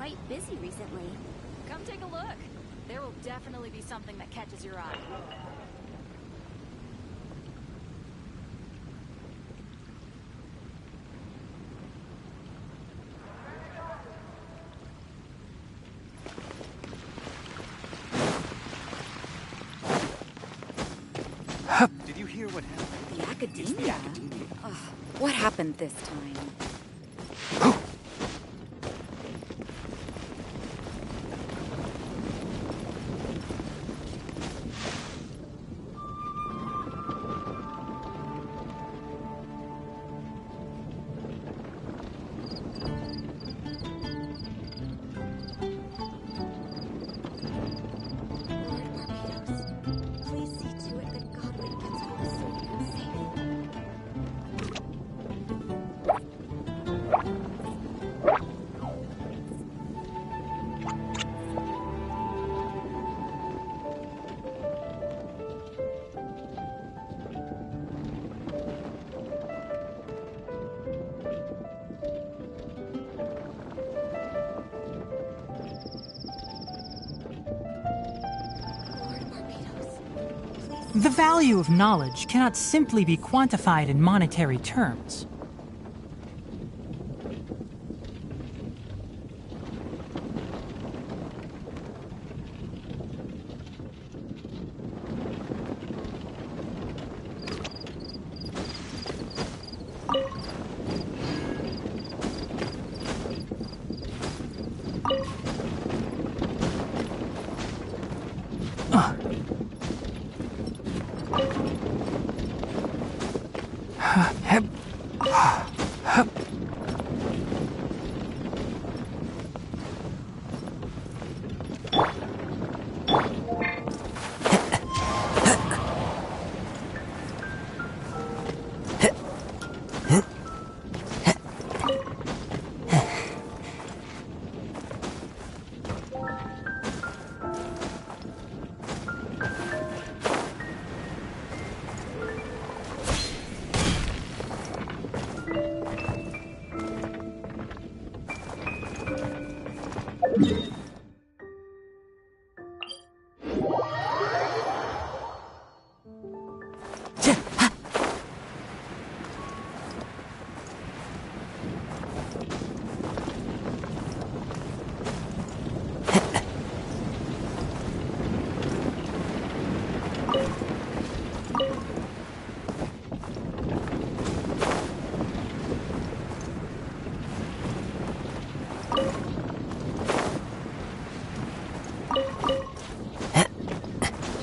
quite busy recently. Come take a look. There will definitely be something that catches your eye. Did you hear what happened? The Academia? The Academia. Ugh, what happened this time? Lord Barbados, please see to it that Godwin gets home safe and safe. Lord Barbados, please. The value of knowledge cannot simply be quantified in monetary terms.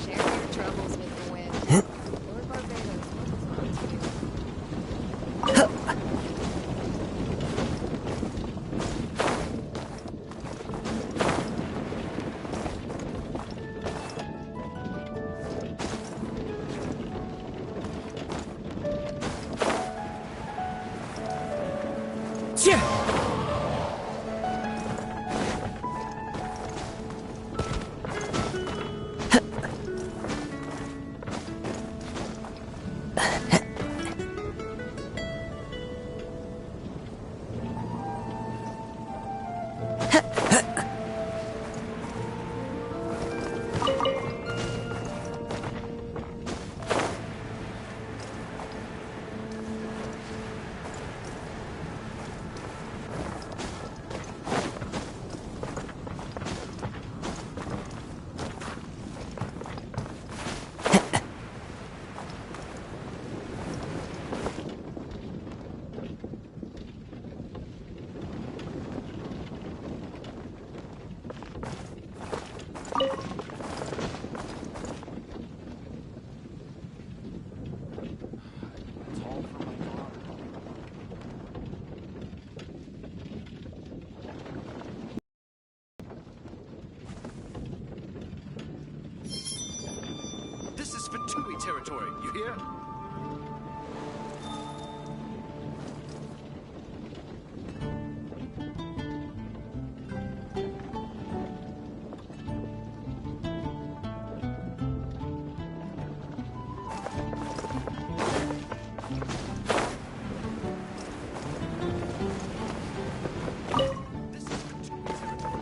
Share your troubles with the wind. Lord Barbados will respond to you. It's all for my daughter. This is Fatui territory, you hear? This is Fatui territory.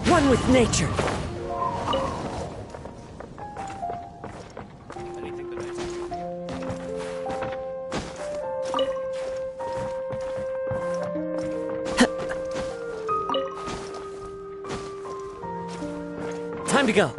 One with nature. Anything that I Time to go.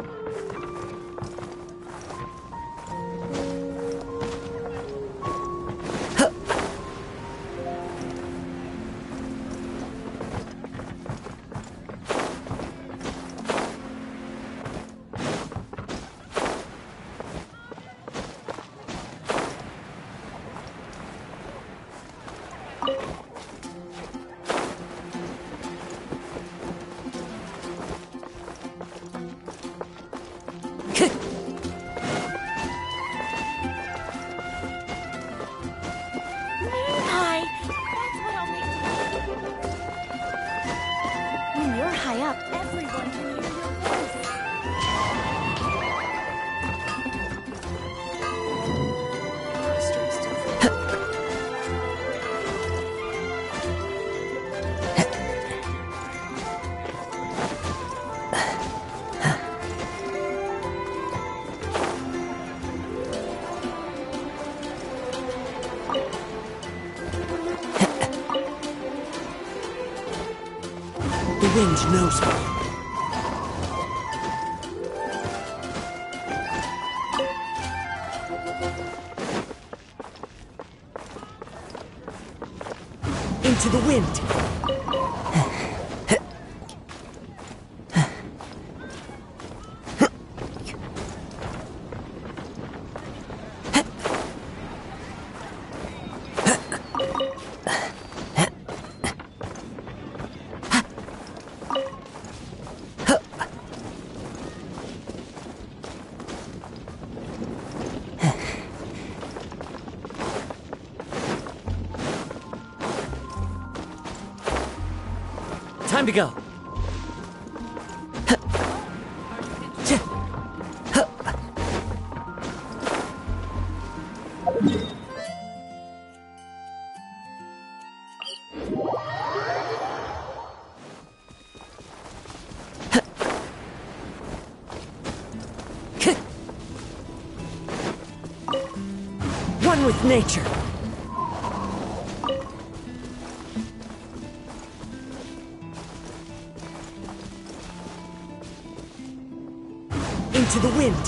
Hi. That's what I'll make you. When you're high up, everyone can hear your voice. The wind knows me. Into the wind. Time to go. One with nature. Into the wind.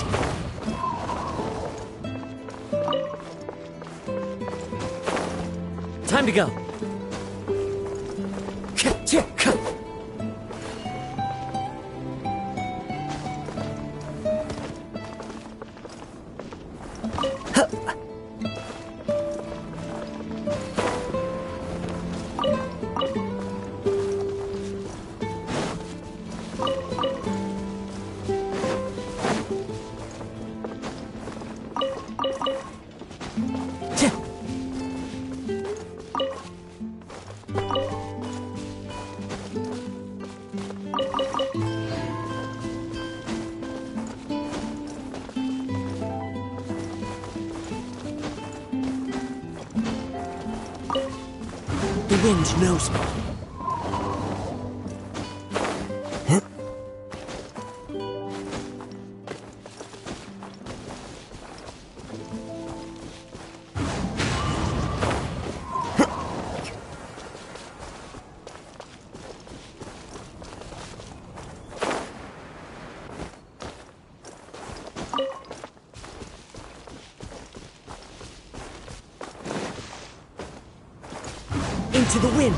Time to go. The wind knows me. Into the wind.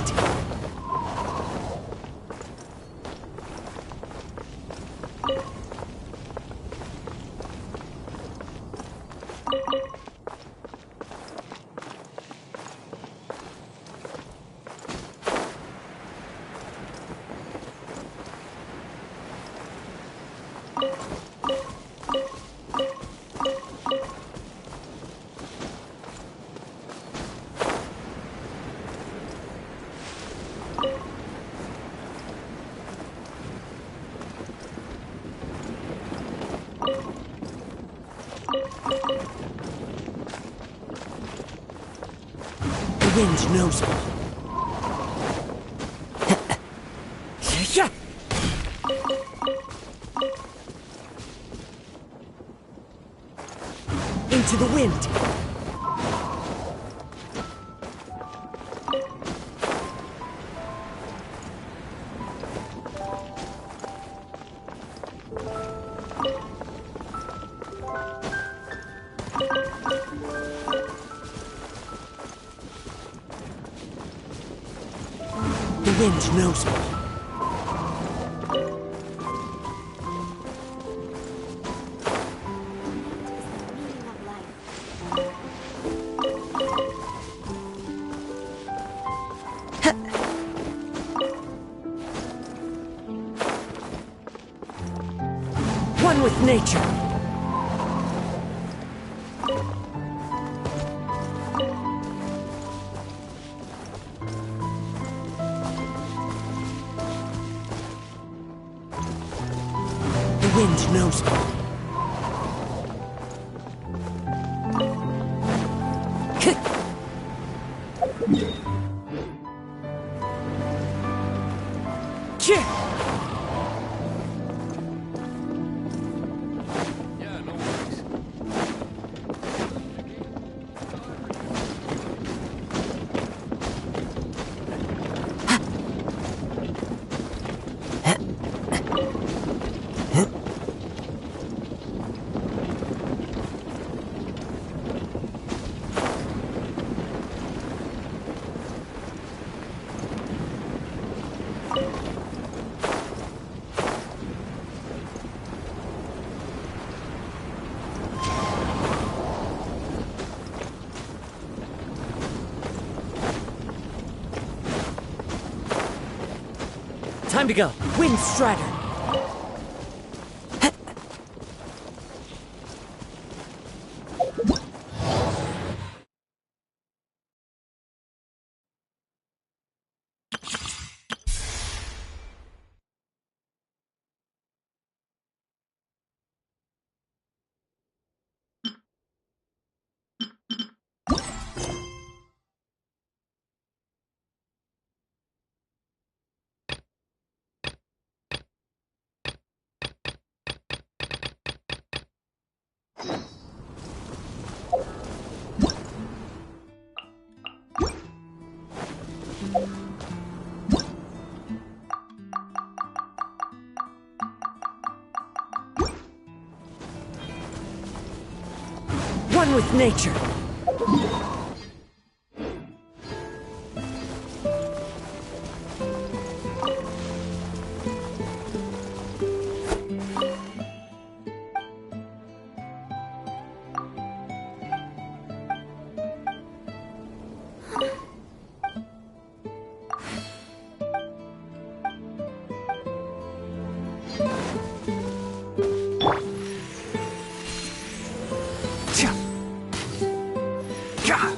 The wind knows me. Yeah. Into the wind. The wind knows me. Meaning of life. One with nature. The wind knows me. Yeah, no worries. Time to go. Wind Strider. One with nature. God!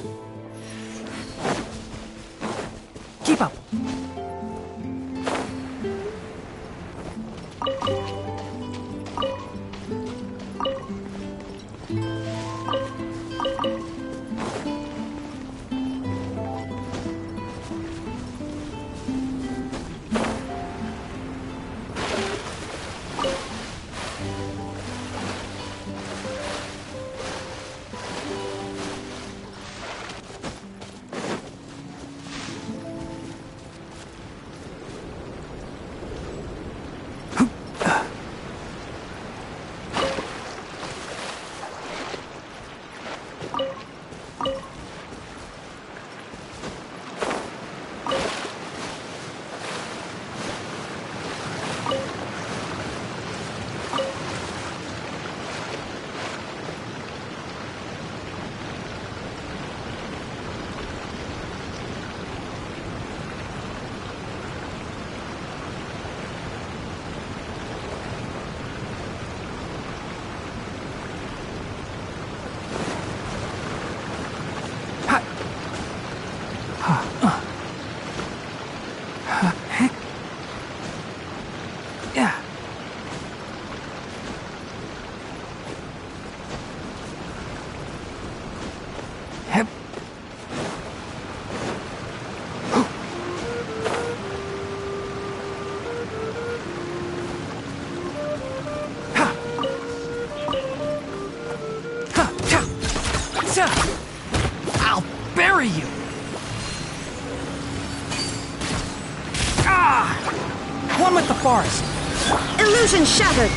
I'll bury you! Ah! One with the forest! Illusion shattered!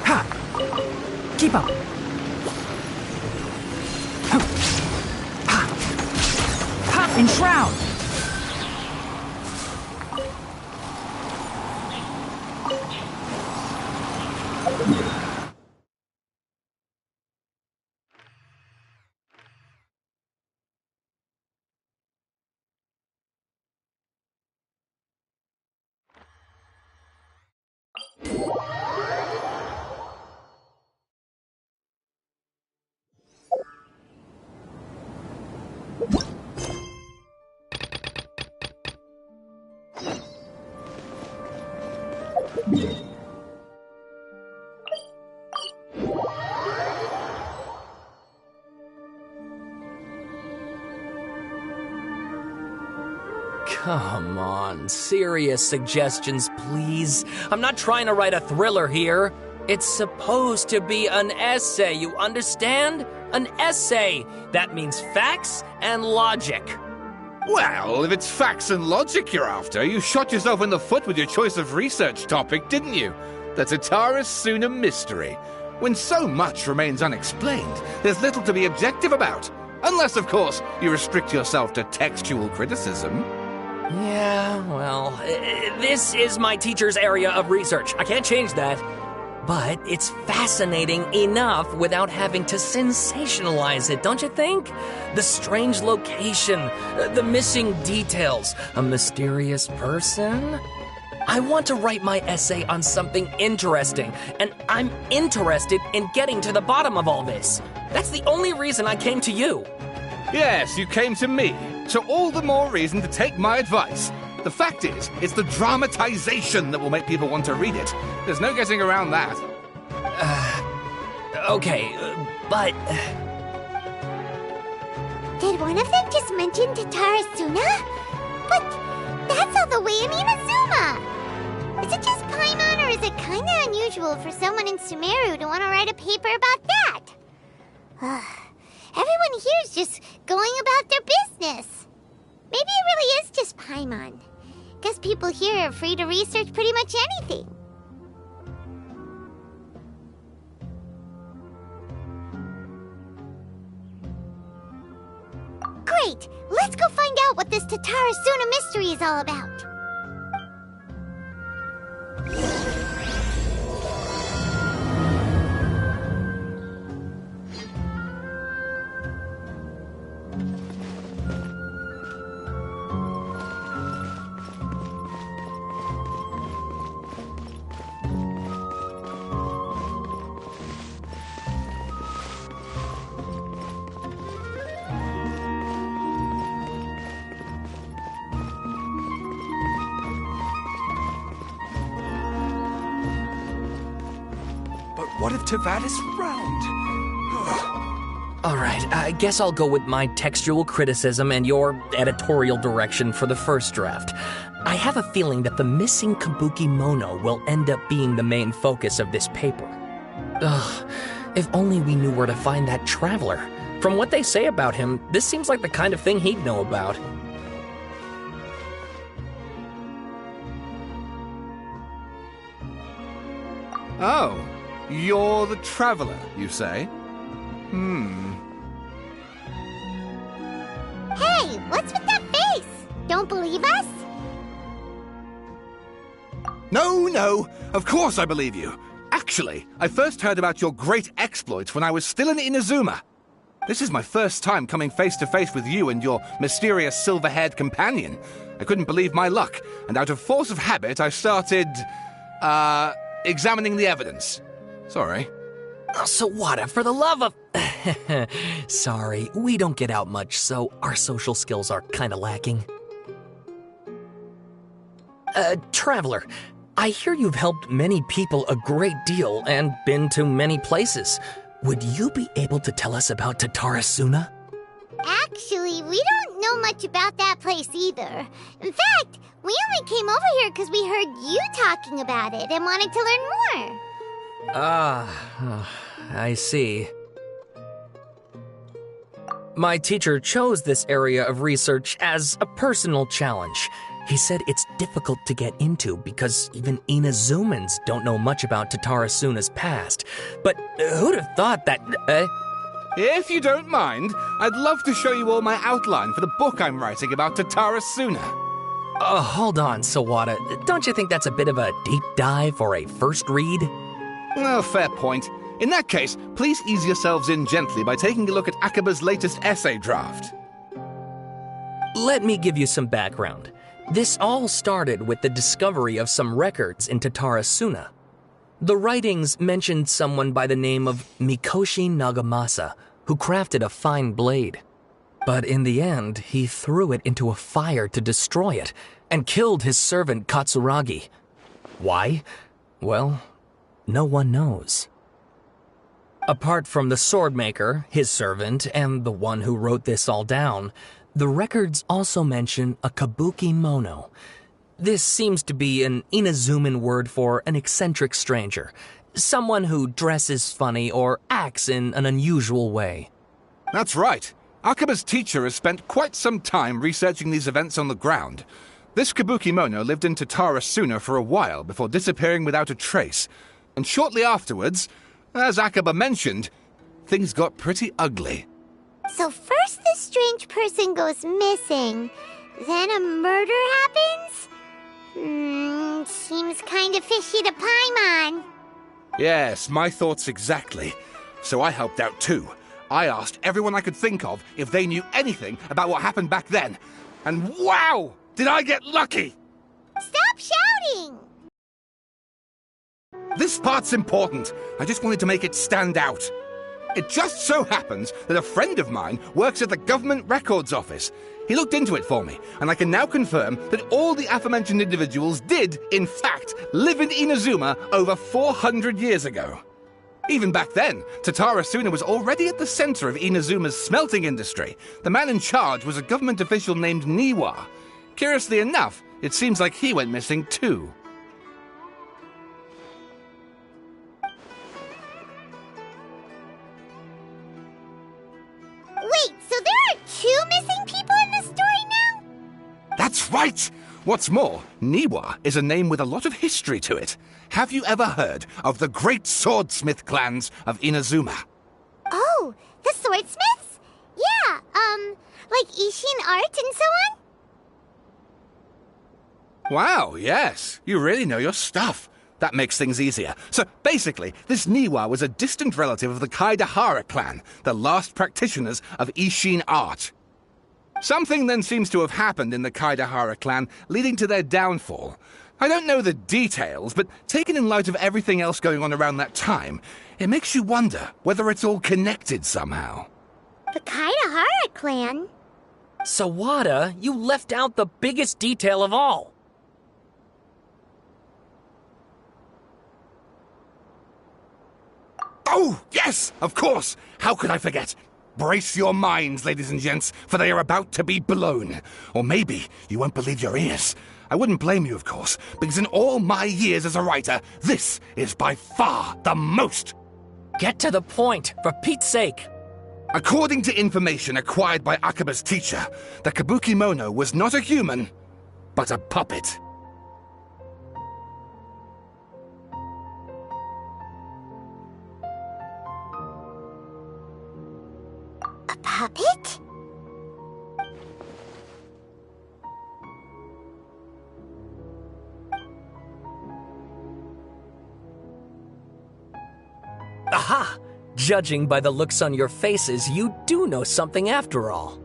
Ha! Keep up! Ha! Enshroud! Come on, serious suggestions, please. I'm not trying to write a thriller here. It's supposed to be an essay, you understand? An essay. That means facts and logic. Well, if it's facts and logic you're after, you shot yourself in the foot with your choice of research topic, didn't you? The Tataris Suna mystery. When so much remains unexplained, there's little to be objective about. Unless, of course, you restrict yourself to textual criticism. Yeah, well, this is my teacher's area of research. I can't change that. But it's fascinating enough without having to sensationalize it, don't you think? The strange location, the missing details, a mysterious person. I want to write my essay on something interesting, and I'm interested in getting to the bottom of all this. That's the only reason I came to you. Yes, you came to me, so all the more reason to take my advice. The fact is, it's the dramatization that will make people want to read it. There's no getting around that. Okay, but... Did one of them just mention Tataris Suna? But that's all the way in Inazuma! Is it just Paimon, or is it kinda unusual for someone in Sumeru to want to write a paper about that? Everyone here's just going about their business. Maybe it really is just Paimon. Guess people here are free to research pretty much anything. Great! Let's go find out what this Tataris Suna mystery is all about. What if Tavadis round? All right, I guess I'll go with my textual criticism and your editorial direction for the first draft. I have a feeling that the missing Kabuki Mono will end up being the main focus of this paper. Ugh, if only we knew where to find that traveler. From what they say about him, this seems like the kind of thing he'd know about. Oh, you're the traveler, you say? Hey, what's with that face? Don't believe us? No, of course I believe you. Actually, I first heard about your great exploits when I was still in Inazuma. This is my first time coming face to face with you and your mysterious silver-haired companion. I couldn't believe my luck, and out of force of habit, I started, examining the evidence. Sorry. Oh, Sawada, for the love of... Sorry, we don't get out much, so our social skills are kinda lacking. Traveler, I hear you've helped many people a great deal and been to many places. Would you be able to tell us about Tataris Suna? Actually, we don't know much about that place either. In fact, We only came over here because we heard you talking about it and wanted to learn more. I see. My teacher chose this area of research as a personal challenge. He said it's difficult to get into because even Inazumans don't know much about Tatara Suna's past. But who'd have thought that... If you don't mind, I'd love to show you all my outline for the book I'm writing about Tatara Suna. Hold on, Sawada. Don't you think that's a bit of a deep dive or a first read? Well, fair point. In that case, please ease yourselves in gently by taking a look at Akaba's latest essay draft. Let me give you some background. This all started with the discovery of some records in Tatara Suna. The writings mentioned someone by the name of Mikoshi Nagamasa, who crafted a fine blade. But in the end, he threw it into a fire to destroy it, and killed his servant Katsuragi. Why? Well, no one knows. Apart from the swordmaker, his servant, and the one who wrote this all down, the records also mention a kabuki mono. This seems to be an Inazuman word for an eccentric stranger, someone who dresses funny or acts in an unusual way. That's right. Akaba's teacher has spent quite some time researching these events on the ground. This kabuki mono lived in Tatara Suna for a while before disappearing without a trace. And shortly afterwards, as Akaba mentioned, things got pretty ugly. So first this strange person goes missing, then a murder happens? Seems kind of fishy to Paimon. Yes, my thoughts exactly. So I helped out too. I asked everyone I could think of if they knew anything about what happened back then. And wow! Did I get lucky! Stop shouting! This part's important. I just wanted to make it stand out. It just so happens that a friend of mine works at the Government Records Office. He looked into it for me, and I can now confirm that all the aforementioned individuals did, in fact, live in Inazuma over 400 years ago. Even back then, Tatara Suna was already at the center of Inazuma's smelting industry. The man in charge was a government official named Niwa. Curiously enough, it seems like he went missing too. Wait, so there are 2 missing people in this story now? That's right! What's more, Niwa is a name with a lot of history to it. Have you ever heard of the great swordsmith clans of Inazuma? Oh, the swordsmiths? Yeah, like Ishin art and so on? Wow, yes. You really know your stuff. That makes things easier. So basically, this Niwa was a distant relative of the Kaidahara clan, the last practitioners of Ishin art. Something then seems to have happened in the Kaidahara clan, leading to their downfall. I don't know the details, but taken in light of everything else going on around that time, it makes you wonder whether it's all connected somehow. The Kaidahara clan? Sawada, you left out the biggest detail of all. Oh, yes, of course. How could I forget? Brace your minds, ladies and gents, for they are about to be blown. Or maybe you won't believe your ears. I wouldn't blame you, of course, because in all my years as a writer, this is by far the most. Get to the point, for Pete's sake. According to information acquired by Akaba's teacher, the Kabuki Mono was not a human, but a puppet. A puppet? Aha! Judging by the looks on your faces, you do know something after all.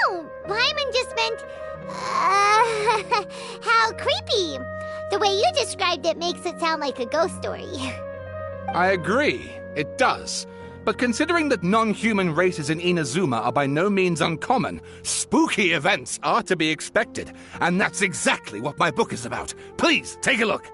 No, Paimon just meant, how creepy. The way you described it makes it sound like a ghost story. I agree, it does. But considering that non-human races in Inazuma are by no means uncommon, spooky events are to be expected. And that's exactly what my book is about. Please, take a look.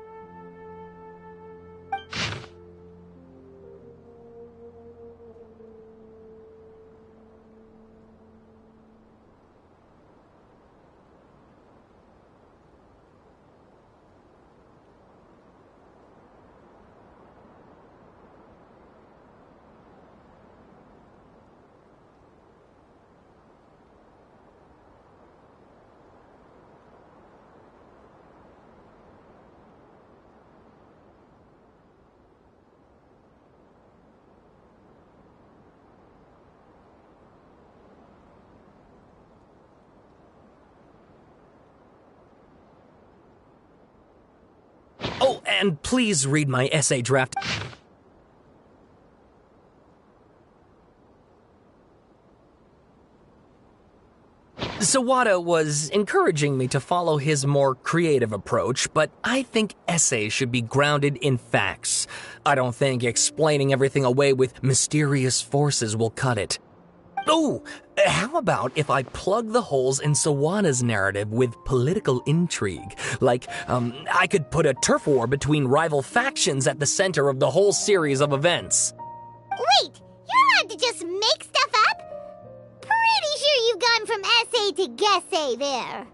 Oh, and please read my essay draft. Sawada was encouraging me to follow his more creative approach, but I think essays should be grounded in facts. I don't think explaining everything away with mysterious forces will cut it. Oh, how about if I plug the holes in Sawada's narrative with political intrigue? Like, I could put a turf war between rival factions at the center of the whole series of events. Wait, you're allowed to just make stuff up? Pretty sure you've gone from essay to guessay there.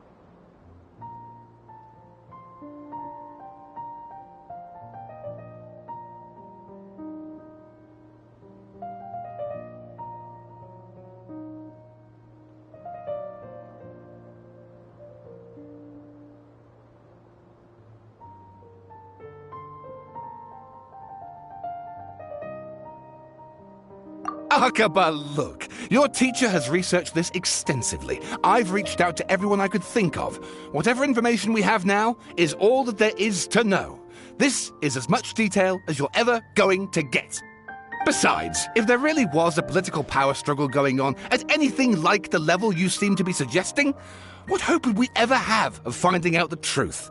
Akaba, look. Your teacher has researched this extensively. I've reached out to everyone I could think of. Whatever information we have now is all that there is to know. This is as much detail as you're ever going to get. Besides, if there really was a political power struggle going on at anything like the level you seem to be suggesting, what hope would we ever have of finding out the truth?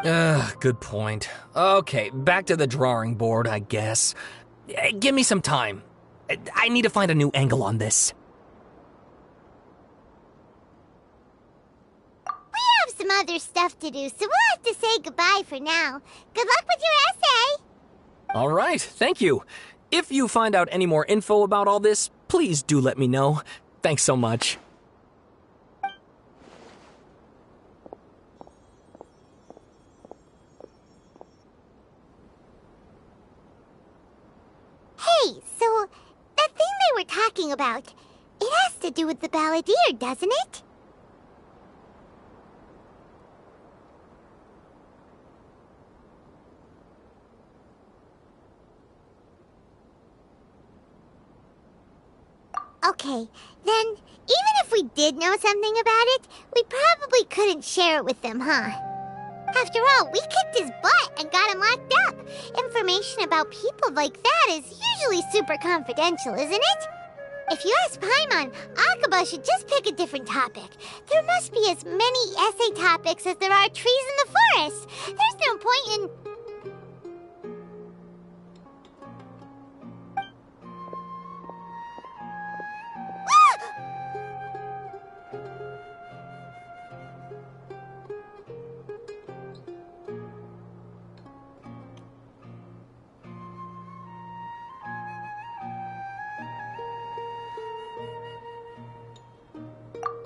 Good point. Okay, back to the drawing board, I guess. Give me some time. I need to find a new angle on this. We have some other stuff to do, so we'll have to say goodbye for now. Good luck with your essay! All right, thank you. If you find out any more info about all this, please do let me know. Thanks so much. Hey, so that thing they were talking about, it has to do with the Balladeer, doesn't it? Okay, then, even if we did know something about it, we probably couldn't share it with them, huh? After all, we kicked his butt and got him locked up. Information about people like that is usually super confidential, isn't it? If you ask Paimon, Akaba should just pick a different topic. There must be as many essay topics as there are trees in the forest. There's no point in...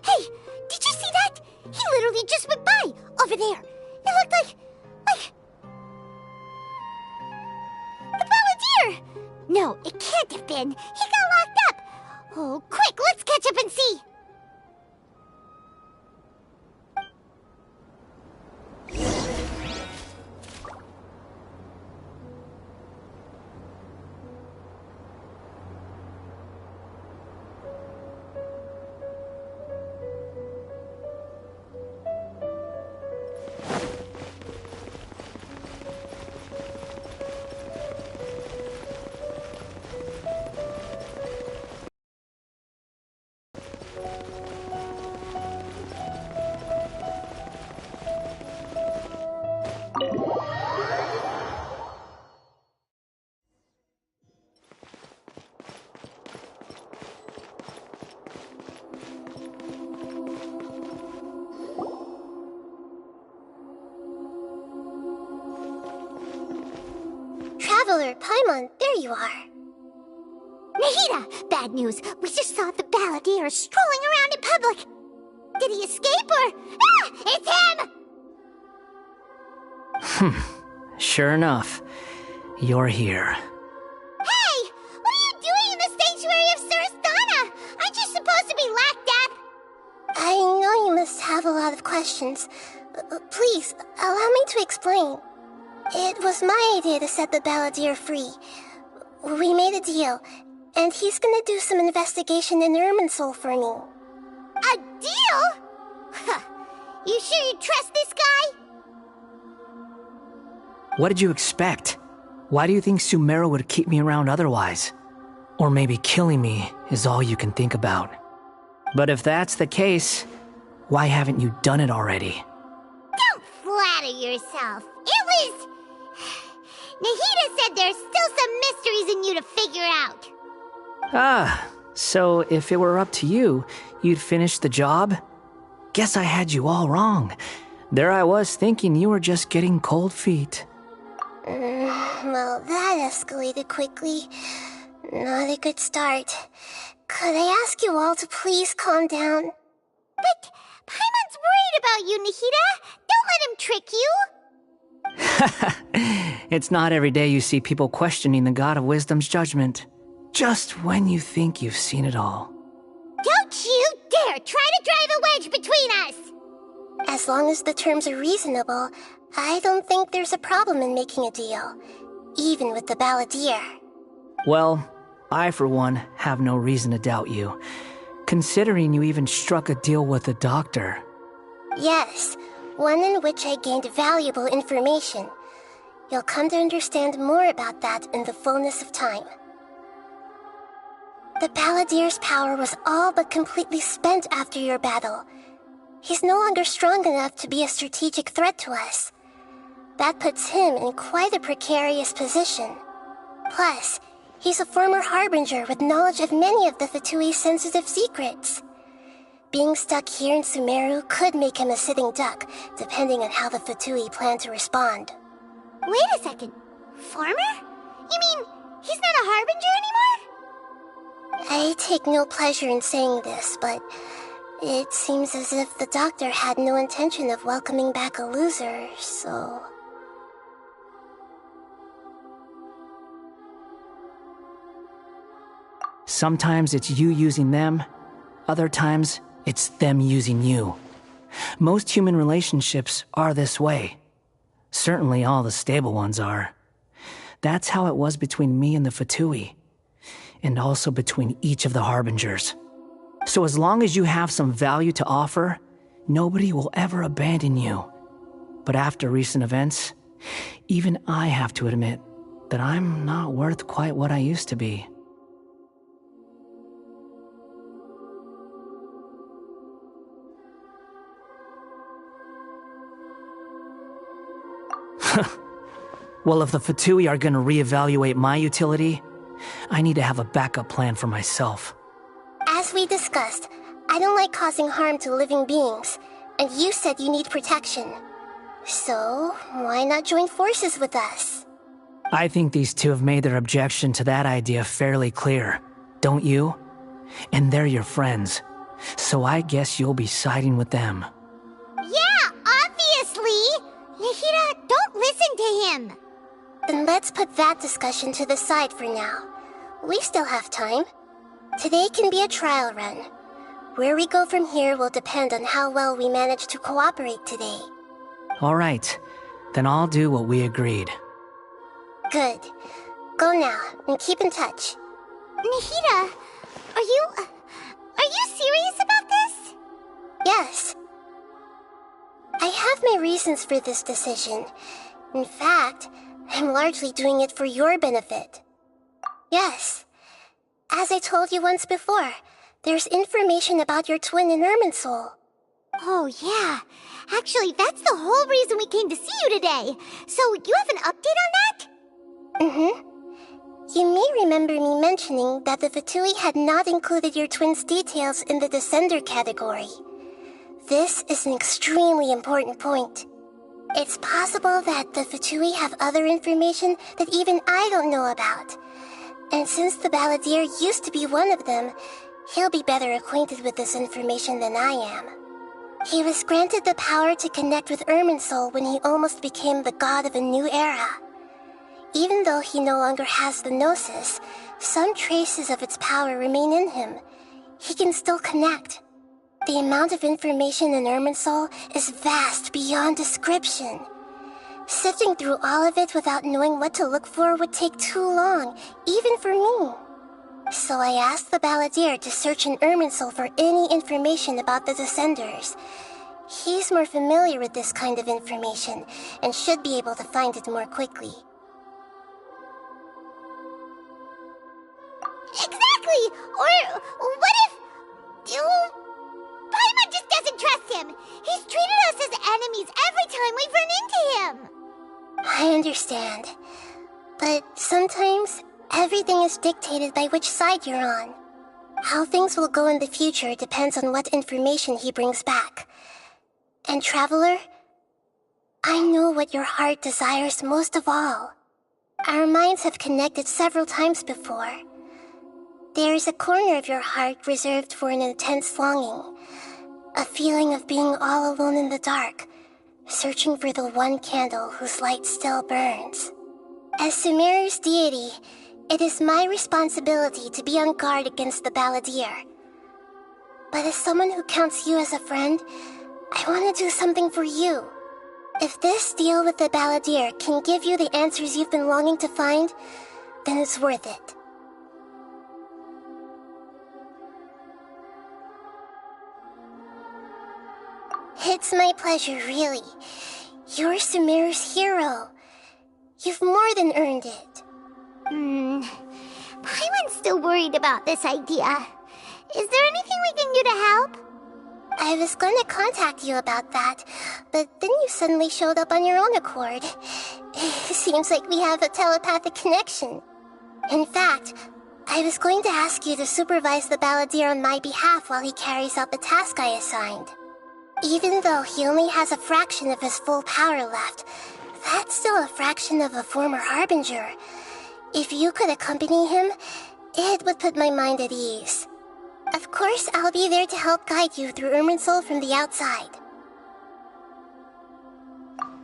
Hey, did you see that? He literally just went by, over there. It looked like the Balladeer! No, it can't have been. He got locked up. Oh, quick, let's catch up and see. Traveler, Paimon, there you are. Nahida! Bad news. We just saw the balladeer strolling around in public. Did he escape or... Ah! It's him! Sure enough, you're here. Hey! What are you doing in the sanctuary of Suristana? Aren't you supposed to be lacked up? I know you must have a lot of questions. Please, allow me to explain. It was my idea to set the balladeer free. We made a deal, and he's gonna do some investigation in Irminsul for me. A deal? Huh. You sure you trust this guy? What did you expect? Why do you think Sumeru would keep me around otherwise? Or maybe killing me is all you can think about. But if that's the case, why haven't you done it already? Don't flatter yourself. It was... Nahida said there's still some mysteries in you to figure out. Ah, so if it were up to you, you'd finish the job? Guess I had you all wrong. There I was thinking you were just getting cold feet. Well, that escalated quickly. Not a good start. Could I ask you all to please calm down? But Paimon's worried about you, Nahida. Don't let him trick you. It's not every day you see people questioning the God of Wisdom's judgment. Just when you think you've seen it all. Don't you dare try to drive a wedge between us! As long as the terms are reasonable, I don't think there's a problem in making a deal. Even with the balladeer. Well, I for one have no reason to doubt you. Considering you even struck a deal with the doctor. Yes, one in which I gained valuable information. You'll come to understand more about that in the fullness of time. The balladeer's power was all but completely spent after your battle. He's no longer strong enough to be a strategic threat to us. That puts him in quite a precarious position. Plus, he's a former Harbinger with knowledge of many of the Fatui's sensitive secrets. Being stuck here in Sumeru could make him a sitting duck, depending on how the Fatui plan to respond. Wait a second. Former? You mean he's not a Harbinger anymore? I take no pleasure in saying this, but it seems as if the doctor had no intention of welcoming back a loser, so... Sometimes it's you using them, other times it's them using you. Most human relationships are this way. Certainly all the stable ones are. That's how it was between me and the Fatui, and also between each of the Harbingers. So as long as you have some value to offer, nobody will ever abandon you. But after recent events, even I have to admit that I'm not worth quite what I used to be. Well, if the Fatui are gonna reevaluate my utility, I need to have a backup plan for myself. As we discussed, I don't like causing harm to living beings, and you said you need protection. So, why not join forces with us? I think these two have made their objection to that idea fairly clear, don't you? And they're your friends, so I guess you'll be siding with them. Yeah, obviously! Nahida, don't listen to him! Then let's put that discussion to the side for now. We still have time. Today can be a trial run. Where we go from here will depend on how well we manage to cooperate today. All right, then I'll do what we agreed. Good. Go now, and keep in touch. Nahida, are you serious about this? Yes. I have my reasons for this decision. In fact, I'm largely doing it for your benefit. Yes. As I told you once before, there's information about your twin in Irminsul. Oh, yeah. Actually, that's the whole reason we came to see you today. So, you have an update on that? Mm-hmm. You may remember me mentioning that the Fatui had not included your twin's details in the Descender category. This is an extremely important point. It's possible that the Fatui have other information that even I don't know about. And since the Balladeer used to be one of them, he'll be better acquainted with this information than I am. He was granted the power to connect with Irminsul when he almost became the god of a new era. Even though he no longer has the Gnosis, some traces of its power remain in him. He can still connect. The amount of information in Irminsul is vast beyond description. Sifting through all of it without knowing what to look for would take too long, even for me. So I asked the Balladeer to search in Irminsul for any information about the Descenders. He's more familiar with this kind of information, and should be able to find it more quickly. Exactly! Or what if... Paimon just doesn't trust him! He's treated us as enemies every time we've run into him! I understand. But sometimes, everything is dictated by which side you're on. How things will go in the future depends on what information he brings back. And Traveler, I know what your heart desires most of all. Our minds have connected several times before. There is a corner of your heart reserved for an intense longing. A feeling of being all alone in the dark, searching for the one candle whose light still burns. As Sumeru's deity, it is my responsibility to be on guard against the Balladeer. But as someone who counts you as a friend, I want to do something for you. If this deal with the Balladeer can give you the answers you've been longing to find, then it's worth it. It's my pleasure, really. You're Sumeru's hero. You've more than earned it. Paimon's still worried about this idea. Is there anything we can do to help? I was going to contact you about that, but then you suddenly showed up on your own accord. Seems like we have a telepathic connection. In fact, I was going to ask you to supervise the Balladeer on my behalf while he carries out the task I assigned. Even though he only has a fraction of his full power left, that's still a fraction of a former Harbinger. If you could accompany him, it would put my mind at ease. Of course, I'll be there to help guide you through Irminsul from the outside.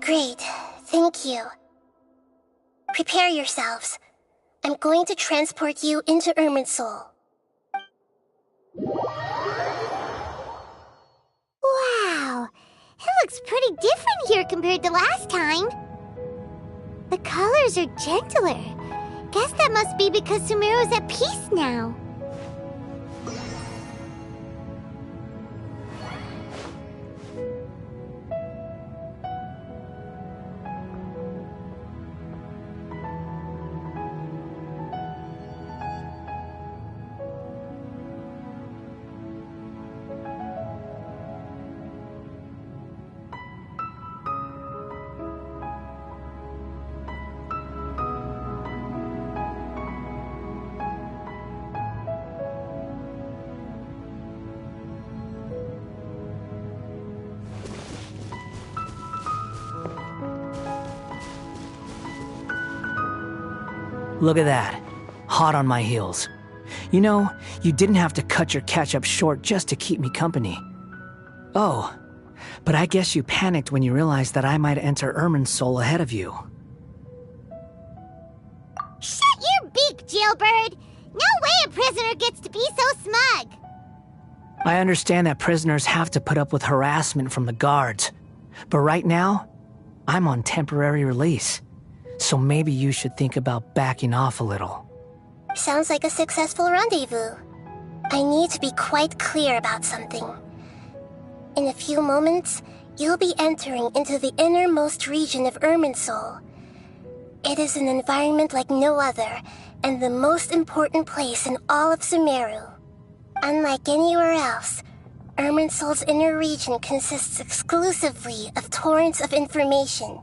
Great, thank you. Prepare yourselves. I'm going to transport you into Irminsul. Wow, it looks pretty different here compared to last time. The colors are gentler. Guess that must be because Sumeru's at peace now. Look at that. Hot on my heels. You know, you didn't have to cut your catch-up short just to keep me company. Oh, but I guess you panicked when you realized that I might enter Irminsul ahead of you. Shut your beak, Jailbird! No way a prisoner gets to be so smug! I understand that prisoners have to put up with harassment from the guards, but right now, I'm on temporary release. So maybe you should think about backing off a little. Sounds like a successful rendezvous. I need to be quite clear about something. In a few moments, you'll be entering into the innermost region of Irminsul. It is an environment like no other, and the most important place in all of Sumeru. Unlike anywhere else, Irminsul's inner region consists exclusively of torrents of information.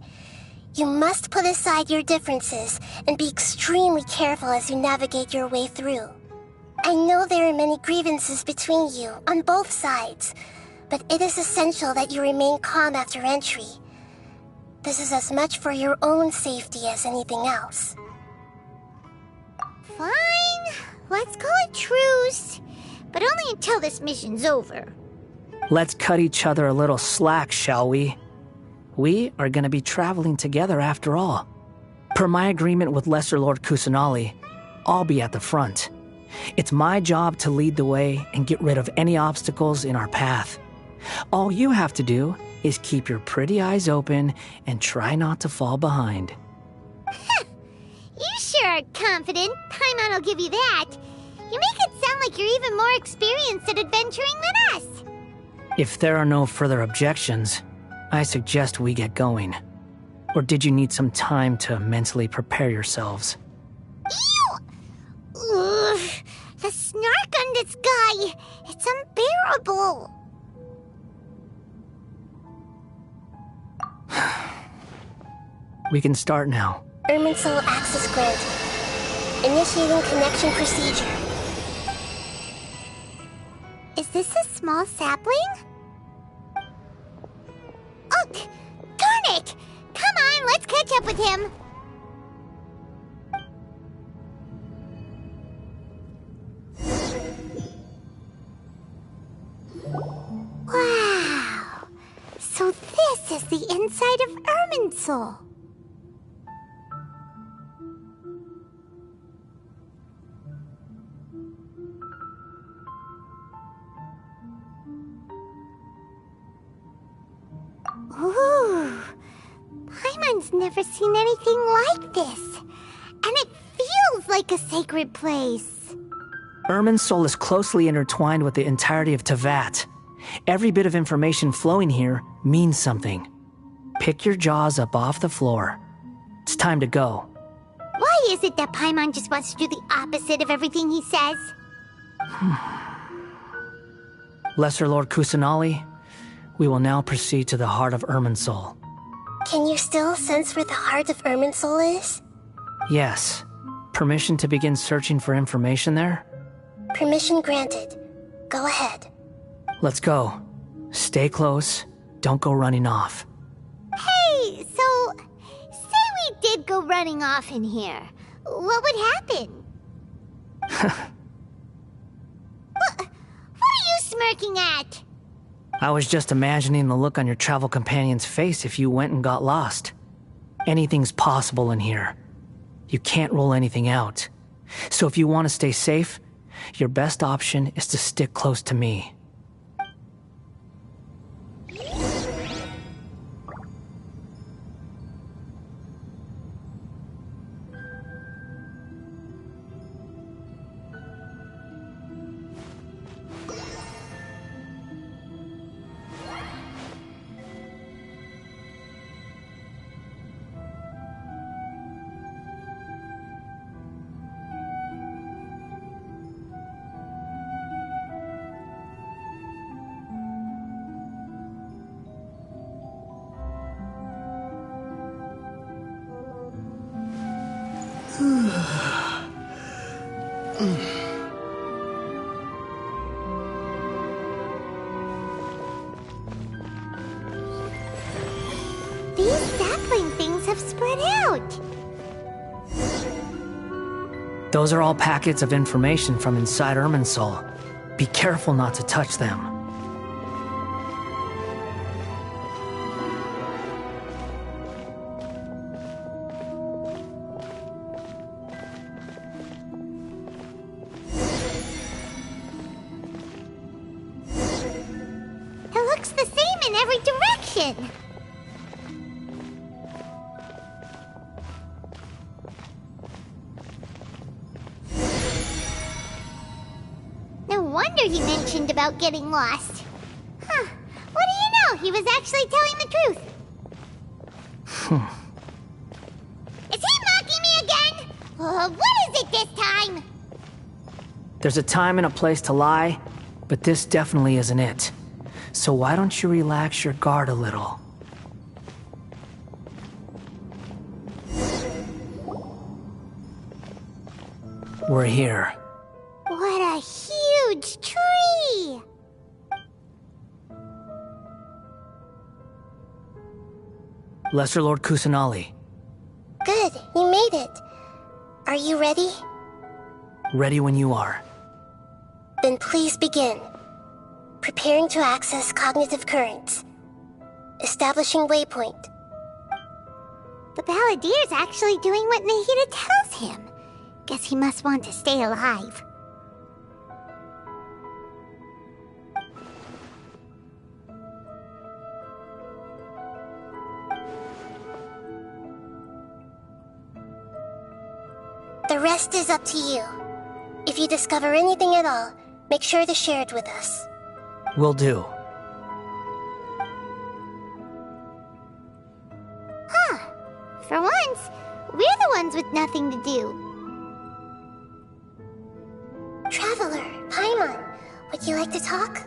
You must put aside your differences and be extremely careful as you navigate your way through. I know there are many grievances between you on both sides, but it is essential that you remain calm after entry. This is as much for your own safety as anything else. Fine. Let's call it truce. But only until this mission's over. Let's cut each other a little slack, shall we? We are going to be traveling together after all. Per my agreement with Lesser Lord Kusanali, I'll be at the front. It's my job to lead the way and get rid of any obstacles in our path. All you have to do is keep your pretty eyes open and try not to fall behind. You sure are confident. Paimon will give you that. You make it sound like you're even more experienced at adventuring than us. If there are no further objections, I suggest we get going. Or did you need some time to mentally prepare yourselves? Ew! Ugh, the snark on this guy, it's unbearable. We can start now. Irminsul access granted. Initiating connection procedure. Is this a small sapling? Oh, darn it! Come on, let's catch up with him. Wow! So this is the inside of Irminsul. Ooh, Paimon's never seen anything like this. And it feels like a sacred place. Irminsul is closely intertwined with the entirety of Teyvat. Every bit of information flowing here means something. Pick your jaws up off the floor. It's time to go. Why is it that Paimon just wants to do the opposite of everything he says? Lesser Lord Kusanali, we will now proceed to the heart of Irminsul. Can you still sense where the heart of Irminsul is? Yes. Permission to begin searching for information there? Permission granted. Go ahead. Let's go. Stay close. Don't go running off. Hey, so, say we did go running off in here. What would happen? What are you smirking at? I was just imagining the look on your travel companion's face if you went and got lost. Anything's possible in here. You can't rule anything out. So if you want to stay safe, your best option is to stick close to me. These sapling things have spread out. Those are all packets of information from inside Irminsul. Be careful not to touch them. It looks the same in every direction. No wonder he mentioned about getting lost. Huh. What do you know? He was actually telling the truth. Is he mocking me again? What is it this time? There's a time and a place to lie, but this definitely isn't it. So why don't you relax your guard a little? We're here. What a huge tree! Lesser Lord Kusanali. Good, you made it. Are you ready? Ready when you are. Then please begin. Preparing to access cognitive currents. Establishing waypoint. The Balladeer's actually doing what Nahida tells him. Guess he must want to stay alive. The rest is up to you. If you discover anything at all, make sure to share it with us. Will do. Huh. For once, we're the ones with nothing to do. Traveler, Paimon, would you like to talk?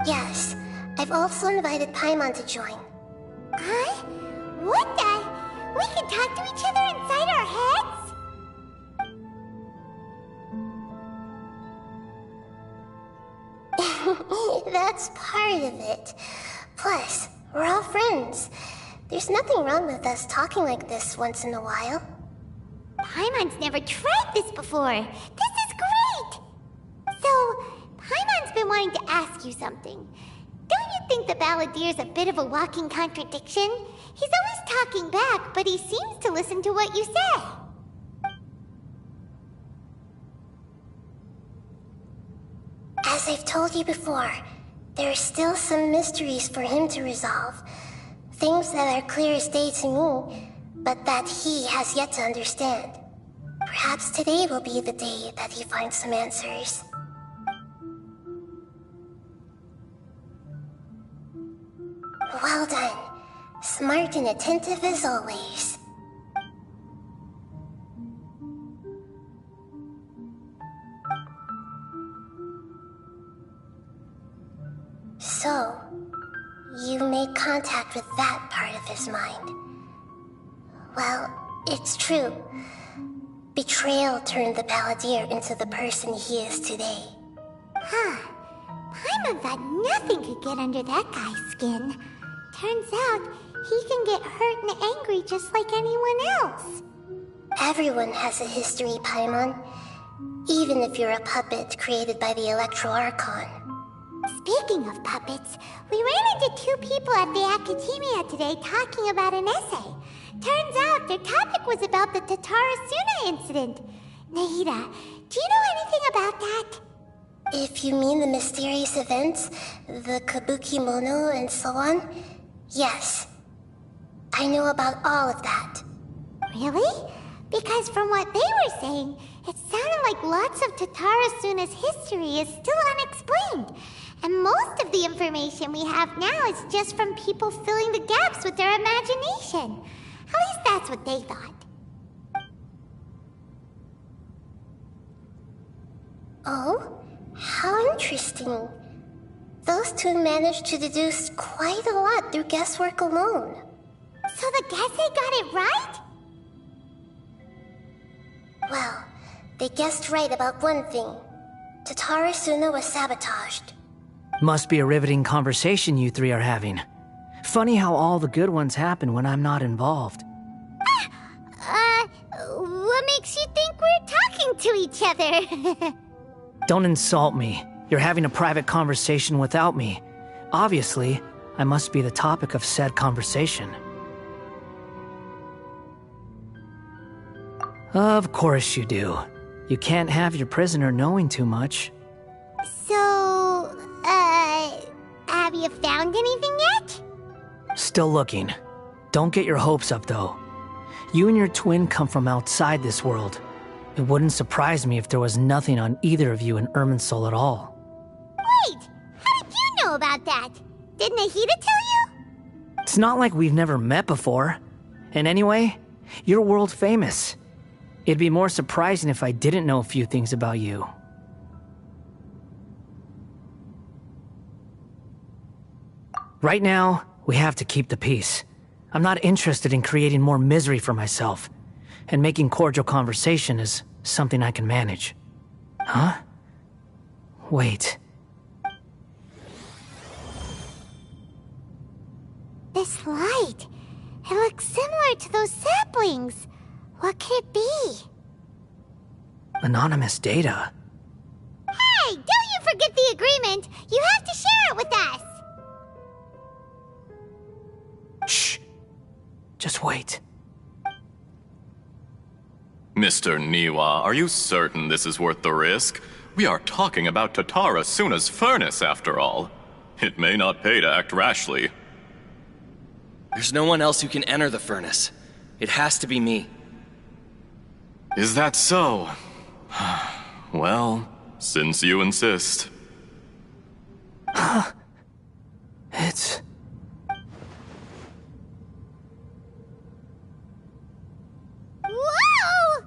Yes, I've also invited Paimon to join. Huh? What the? We can talk to each other inside our heads? That's part of it. Plus, we're all friends. There's nothing wrong with us talking like this once in a while. Paimon's never tried this before. This is great! So, Paimon's been wanting to ask you something. Don't you think the Balladeer's a bit of a walking contradiction? He's always talking back, but he seems to listen to what you say. As I've told you before, there are still some mysteries for him to resolve. Things that are clear as day to me, but that he has yet to understand. Perhaps today will be the day that he finds some answers. Well done. Smart and attentive as always. So, you made contact with that part of his mind. Well, it's true. Betrayal turned the Balladeer into the person he is today. Huh. Paimon thought nothing could get under that guy's skin. Turns out, he can get hurt and angry just like anyone else. Everyone has a history, Paimon. Even if you're a puppet created by the Electro Archon. Speaking of puppets, we ran into two people at the Academia today talking about an essay. Turns out their topic was about the Tatarasuna incident. Nahida, do you know anything about that? If you mean the mysterious events, the Kabuki Mono and so on, yes. I know about all of that. Really? Because from what they were saying, it sounded like lots of Tatarasuna's history is still unexplained. And most of the information we have now is just from people filling the gaps with their imagination. At least that's what they thought. Oh? How interesting. Those two managed to deduce quite a lot through guesswork alone. So the Gesse got it right? Well, they guessed right about one thing. Tatarasuna was sabotaged. Must be a riveting conversation you three are having. Funny how all the good ones happen when I'm not involved. What makes you think we're talking to each other? Don't insult me. You're having a private conversation without me. Obviously, I must be the topic of said conversation. Of course you do. You can't have your prisoner knowing too much. So, have you found anything yet? Still looking. Don't get your hopes up, though. You and your twin come from outside this world. It wouldn't surprise me if there was nothing on either of you in Irminsul at all. Wait! How did you know about that? Did Nahida tell you? It's not like we've never met before. And anyway, you're world famous. It'd be more surprising if I didn't know a few things about you. Right now, we have to keep the peace. I'm not interested in creating more misery for myself, and making cordial conversation is something I can manage. Huh? Wait. this light? It looks similar to those saplings. What could it be? Anonymous data. Hey, don't you forget the agreement! You have to share it with us! Shh. Just wait. Mr. Niwa, are you certain this is worth the risk? We are talking about Tatara Suna's furnace, after all. It may not pay to act rashly. There's no one else who can enter the furnace. It has to be me. Is that so? Well, since you insist. It's... Whoa!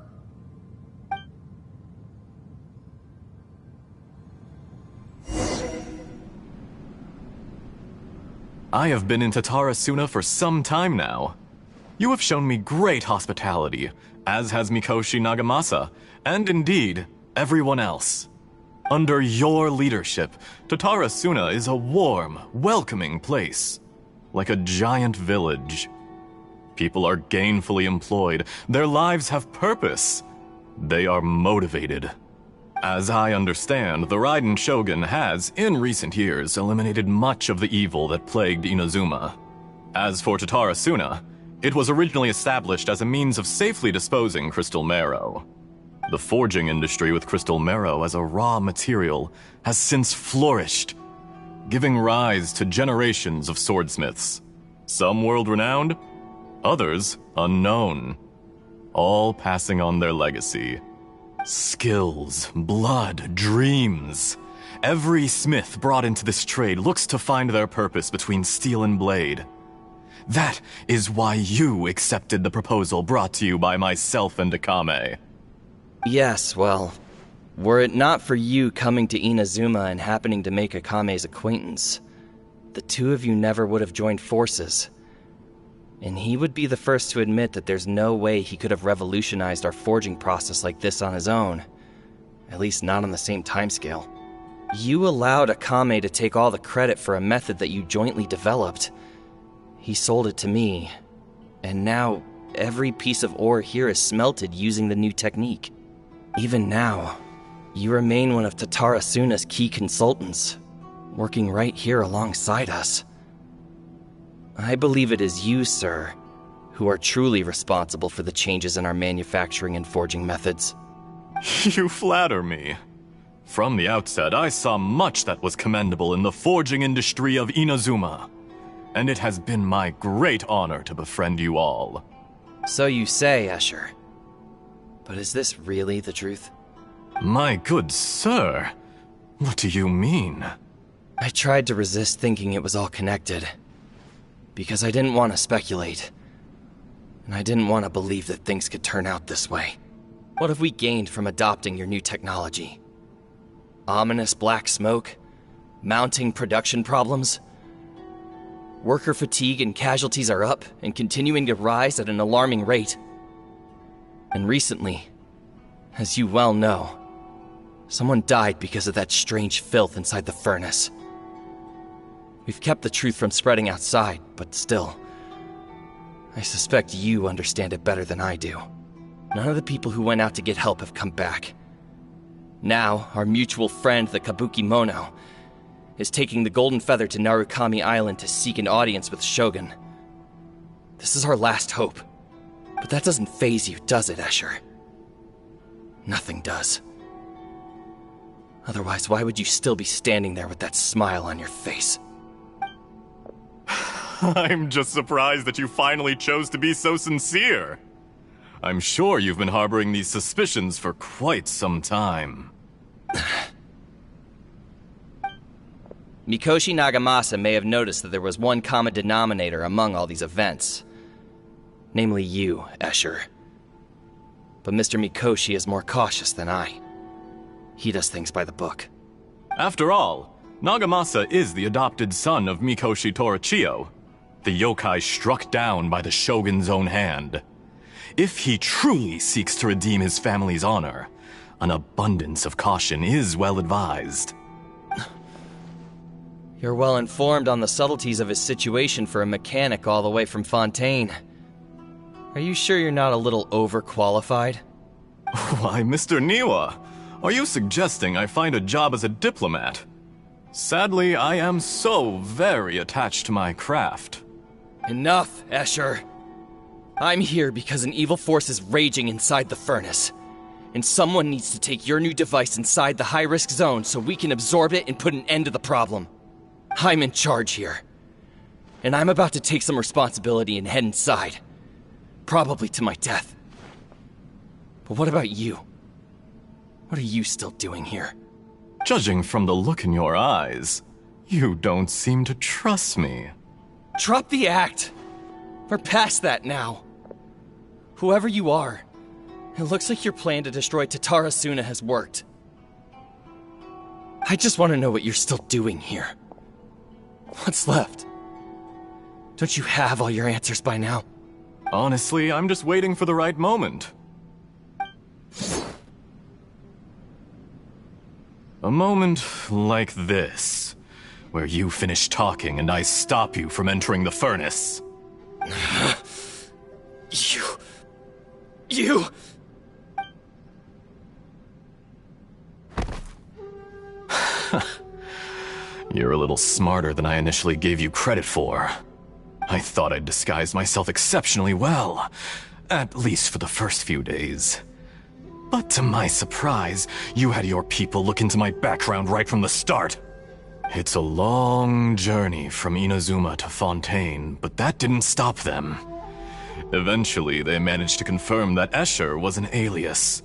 I have been in Tatara Suna for some time now. You have shown me great hospitality, as has Mikoshi Nagamasa, and indeed, everyone else. Under your leadership, Tatara Suna is a warm, welcoming place, like a giant village. People are gainfully employed, their lives have purpose. They are motivated. As I understand, the Raiden Shogun has, in recent years, eliminated much of the evil that plagued Inazuma. As for Tatara Suna, it was originally established as a means of safely disposing crystal marrow. The forging industry with crystal marrow as a raw material has since flourished, giving rise to generations of swordsmiths. Some world-renowned, others unknown, all passing on their legacy. Skills, blood, dreams. Every smith brought into this trade looks to find their purpose between steel and blade. That is why you accepted the proposal brought to you by myself and Akame. Yes, well, were it not for you coming to Inazuma and happening to make Akame's acquaintance, the two of you never would have joined forces. And he would be the first to admit that there's no way he could have revolutionized our forging process like this on his own. At least not on the same timescale. You allowed Akame to take all the credit for a method that you jointly developed. He sold it to me, and now every piece of ore here is smelted using the new technique. Even now, you remain one of Tatara Suna's key consultants, working right here alongside us. I believe it is you, sir, who are truly responsible for the changes in our manufacturing and forging methods. You flatter me. From the outset, I saw much that was commendable in the forging industry of Inazuma, and it has been my great honor to befriend you all. So you say, Escher. But is this really the truth? My good sir, what do you mean? I tried to resist thinking it was all connected, because I didn't want to speculate, and I didn't want to believe that things could turn out this way. What have we gained from adopting your new technology? Ominous black smoke? Mounting production problems? Worker fatigue and casualties are up and continuing to rise at an alarming rate. And recently, as you well know, someone died because of that strange filth inside the furnace. We've kept the truth from spreading outside, but still, I suspect you understand it better than I do. None of the people who went out to get help have come back. Now, our mutual friend, the Kabuki Mono, is taking the Golden Feather to Narukami Island to seek an audience with Shogun. This is our last hope. But that doesn't faze you, does it, Escher? Nothing does. Otherwise, why would you still be standing there with that smile on your face? I'm just surprised that you finally chose to be so sincere. I'm sure you've been harboring these suspicions for quite some time. Mikoshi Nagamasa may have noticed that there was one common denominator among all these events. Namely you, Escher. But Mr. Mikoshi is more cautious than I. He does things by the book. After all, Nagamasa is the adopted son of Mikoshi Torichio, the yokai struck down by the Shogun's own hand. If he truly seeks to redeem his family's honor, an abundance of caution is well advised. You're well informed on the subtleties of his situation for a mechanic all the way from Fontaine. Are you sure you're not a little overqualified? Why, Mr. Niwa, are you suggesting I find a job as a diplomat? Sadly, I am so very attached to my craft. Enough, Escher. I'm here because an evil force is raging inside the furnace. And someone needs to take your new device inside the high-risk zone so we can absorb it and put an end to the problem. I'm in charge here. And I'm about to take some responsibility and head inside. Probably to my death. But what about you? What are you still doing here? Judging from the look in your eyes, you don't seem to trust me. Drop the act! We're past that now. Whoever you are, it looks like your plan to destroy Tatara Suna has worked. I just want to know what you're still doing here. What's left? Don't you have all your answers by now? Honestly, I'm just waiting for the right moment. A moment like this, where you finish talking and I stop you from entering the furnace. You... You're a little smarter than I initially gave you credit for. I thought I'd disguised myself exceptionally well, at least for the first few days. But to my surprise, you had your people look into my background right from the start. It's a long journey from Inazuma to Fontaine, but that didn't stop them. Eventually, they managed to confirm that Escher was an alias,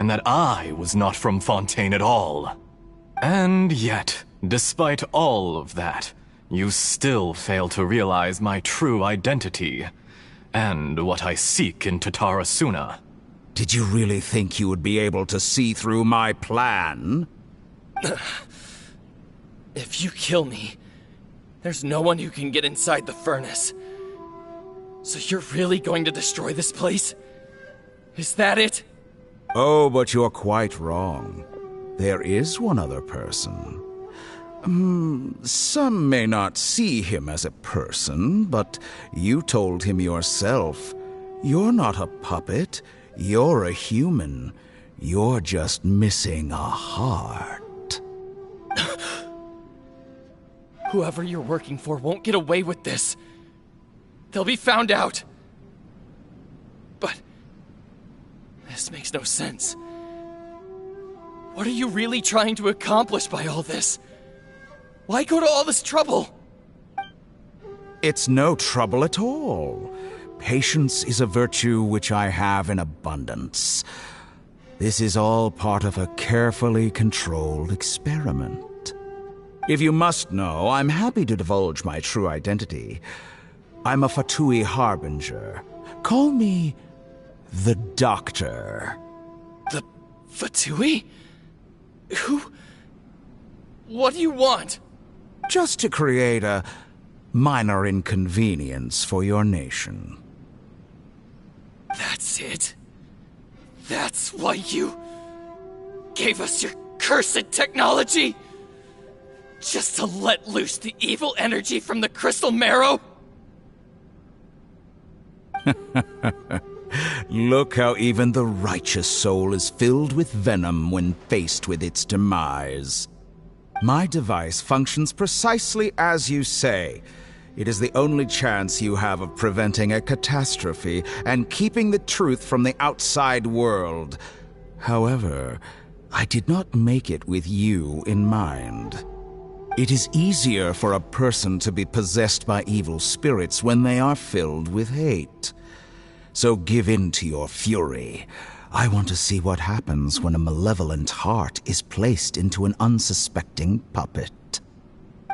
and that I was not from Fontaine at all. And yet, despite all of that, you still fail to realize my true identity, and what I seek in Tatara Suna. Did you really think you would be able to see through my plan? If you kill me, there's no one who can get inside the furnace. So you're really going to destroy this place? Is that it? Oh, but you're quite wrong. There is one other person. Some may not see him as a person, but you told him yourself. You're not a puppet. You're a human. You're just missing a heart. Whoever you're working for won't get away with this. They'll be found out. But this makes no sense. What are you really trying to accomplish by all this? Why go to all this trouble? It's no trouble at all. Patience is a virtue which I have in abundance. This is all part of a carefully controlled experiment. If you must know, I'm happy to divulge my true identity. I'm a Fatui Harbinger. Call me the Doctor. The Fatui? Who? What do you want? Just to create a minor inconvenience for your nation. That's it? That's why you gave us your cursed technology? Just to let loose the evil energy from the crystal marrow? Look how even the righteous soul is filled with venom when faced with its demise. My device functions precisely as you say. It is the only chance you have of preventing a catastrophe and keeping the truth from the outside world. However, I did not make it with you in mind. It is easier for a person to be possessed by evil spirits when they are filled with hate. So give in to your fury. I want to see what happens when a malevolent heart is placed into an unsuspecting puppet.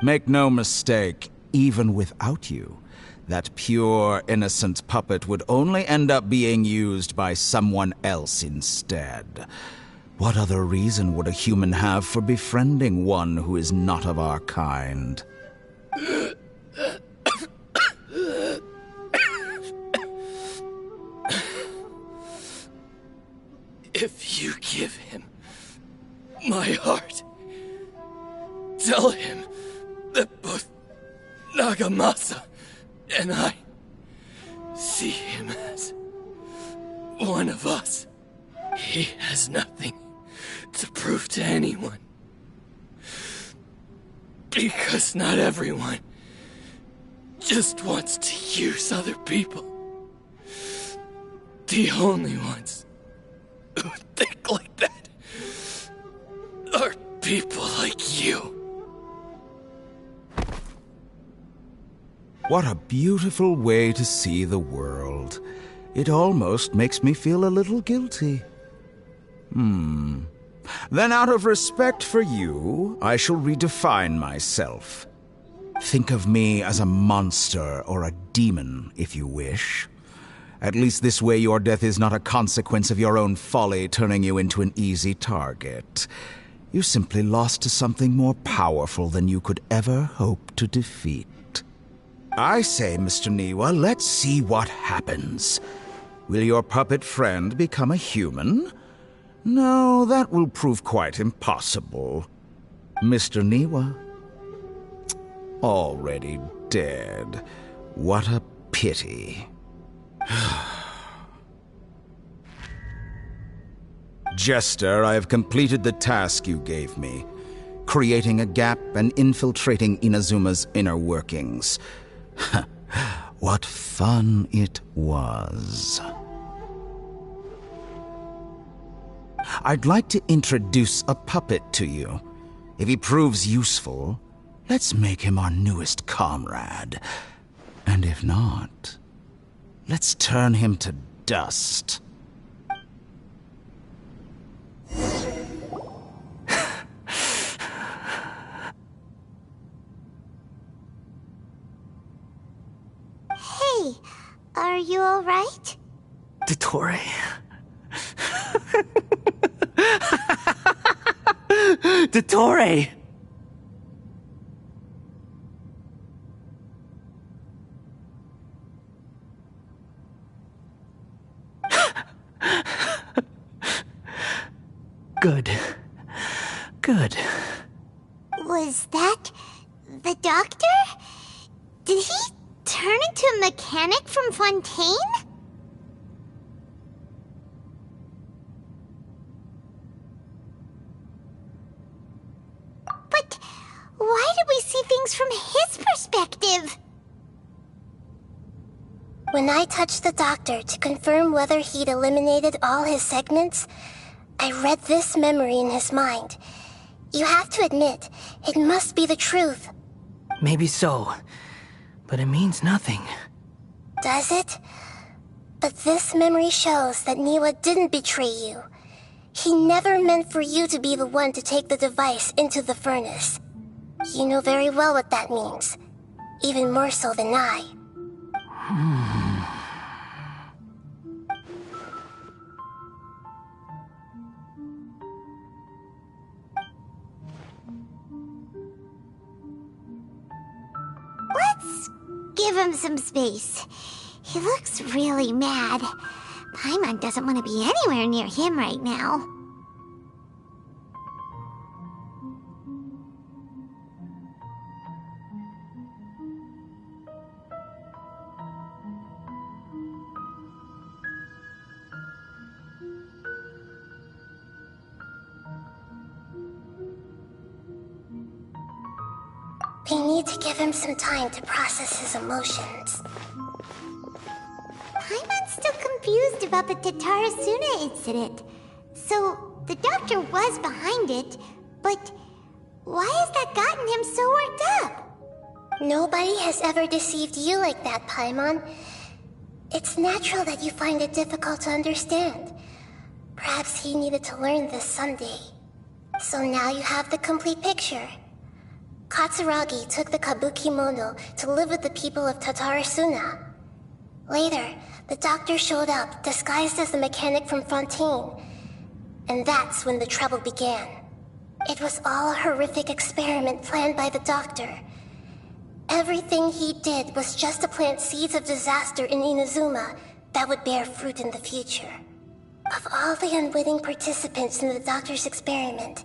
Make no mistake, even without you, that pure, innocent puppet would only end up being used by someone else instead. What other reason would a human have for befriending one who is not of our kind? If you give him my heart, tell him that both Nagamasa and I see him as one of us. He has nothing to prove to anyone. Because not everyone just wants to use other people. The only ones who think like that are people like you. What a beautiful way to see the world. It almost makes me feel a little guilty. Then out of respect for you, I shall redefine myself. Think of me as a monster or a demon, if you wish. At least this way your death is not a consequence of your own folly turning you into an easy target. You simply lost to something more powerful than you could ever hope to defeat. I say, Mr. Niwa, let's see what happens. Will your puppet friend become a human? No, that will prove quite impossible. Mr. Niwa? Already dead. What a pity. Jester, I have completed the task you gave me. Creating a gap and infiltrating Inazuma's inner workings. What fun it was. I'd like to introduce a puppet to you. If he proves useful, let's make him our newest comrade. And if not, let's turn him to dust. Hey, are you alright? Dottore. Dottore! Good. Good. Was that the doctor? Did he turn into a mechanic from Fontaine? But why did we see things from his perspective? When I touched the doctor to confirm whether he'd eliminated all his segments, I read this memory in his mind. You have to admit, it must be the truth. Maybe so, but it means nothing. Does it? But this memory shows that Niwa didn't betray you. He never meant for you to be the one to take the device into the furnace. You know very well what that means. Even more so than I. Let's give him some space. He looks really mad. Paimon doesn't want to be anywhere near him right now. We need to give him some time to process his emotions. Paimon's still confused about the Tatarasuna incident. So, the doctor was behind it, but why has that gotten him so worked up? Nobody has ever deceived you like that, Paimon. It's natural that you find it difficult to understand. Perhaps he needed to learn this someday. So now you have the complete picture. Katsuragi took the Kabuki Mono to live with the people of Tatarasuna. Later, the doctor showed up, disguised as the mechanic from Fontaine. And that's when the trouble began. It was all a horrific experiment planned by the doctor. Everything he did was just to plant seeds of disaster in Inazuma that would bear fruit in the future. Of all the unwitting participants in the doctor's experiment,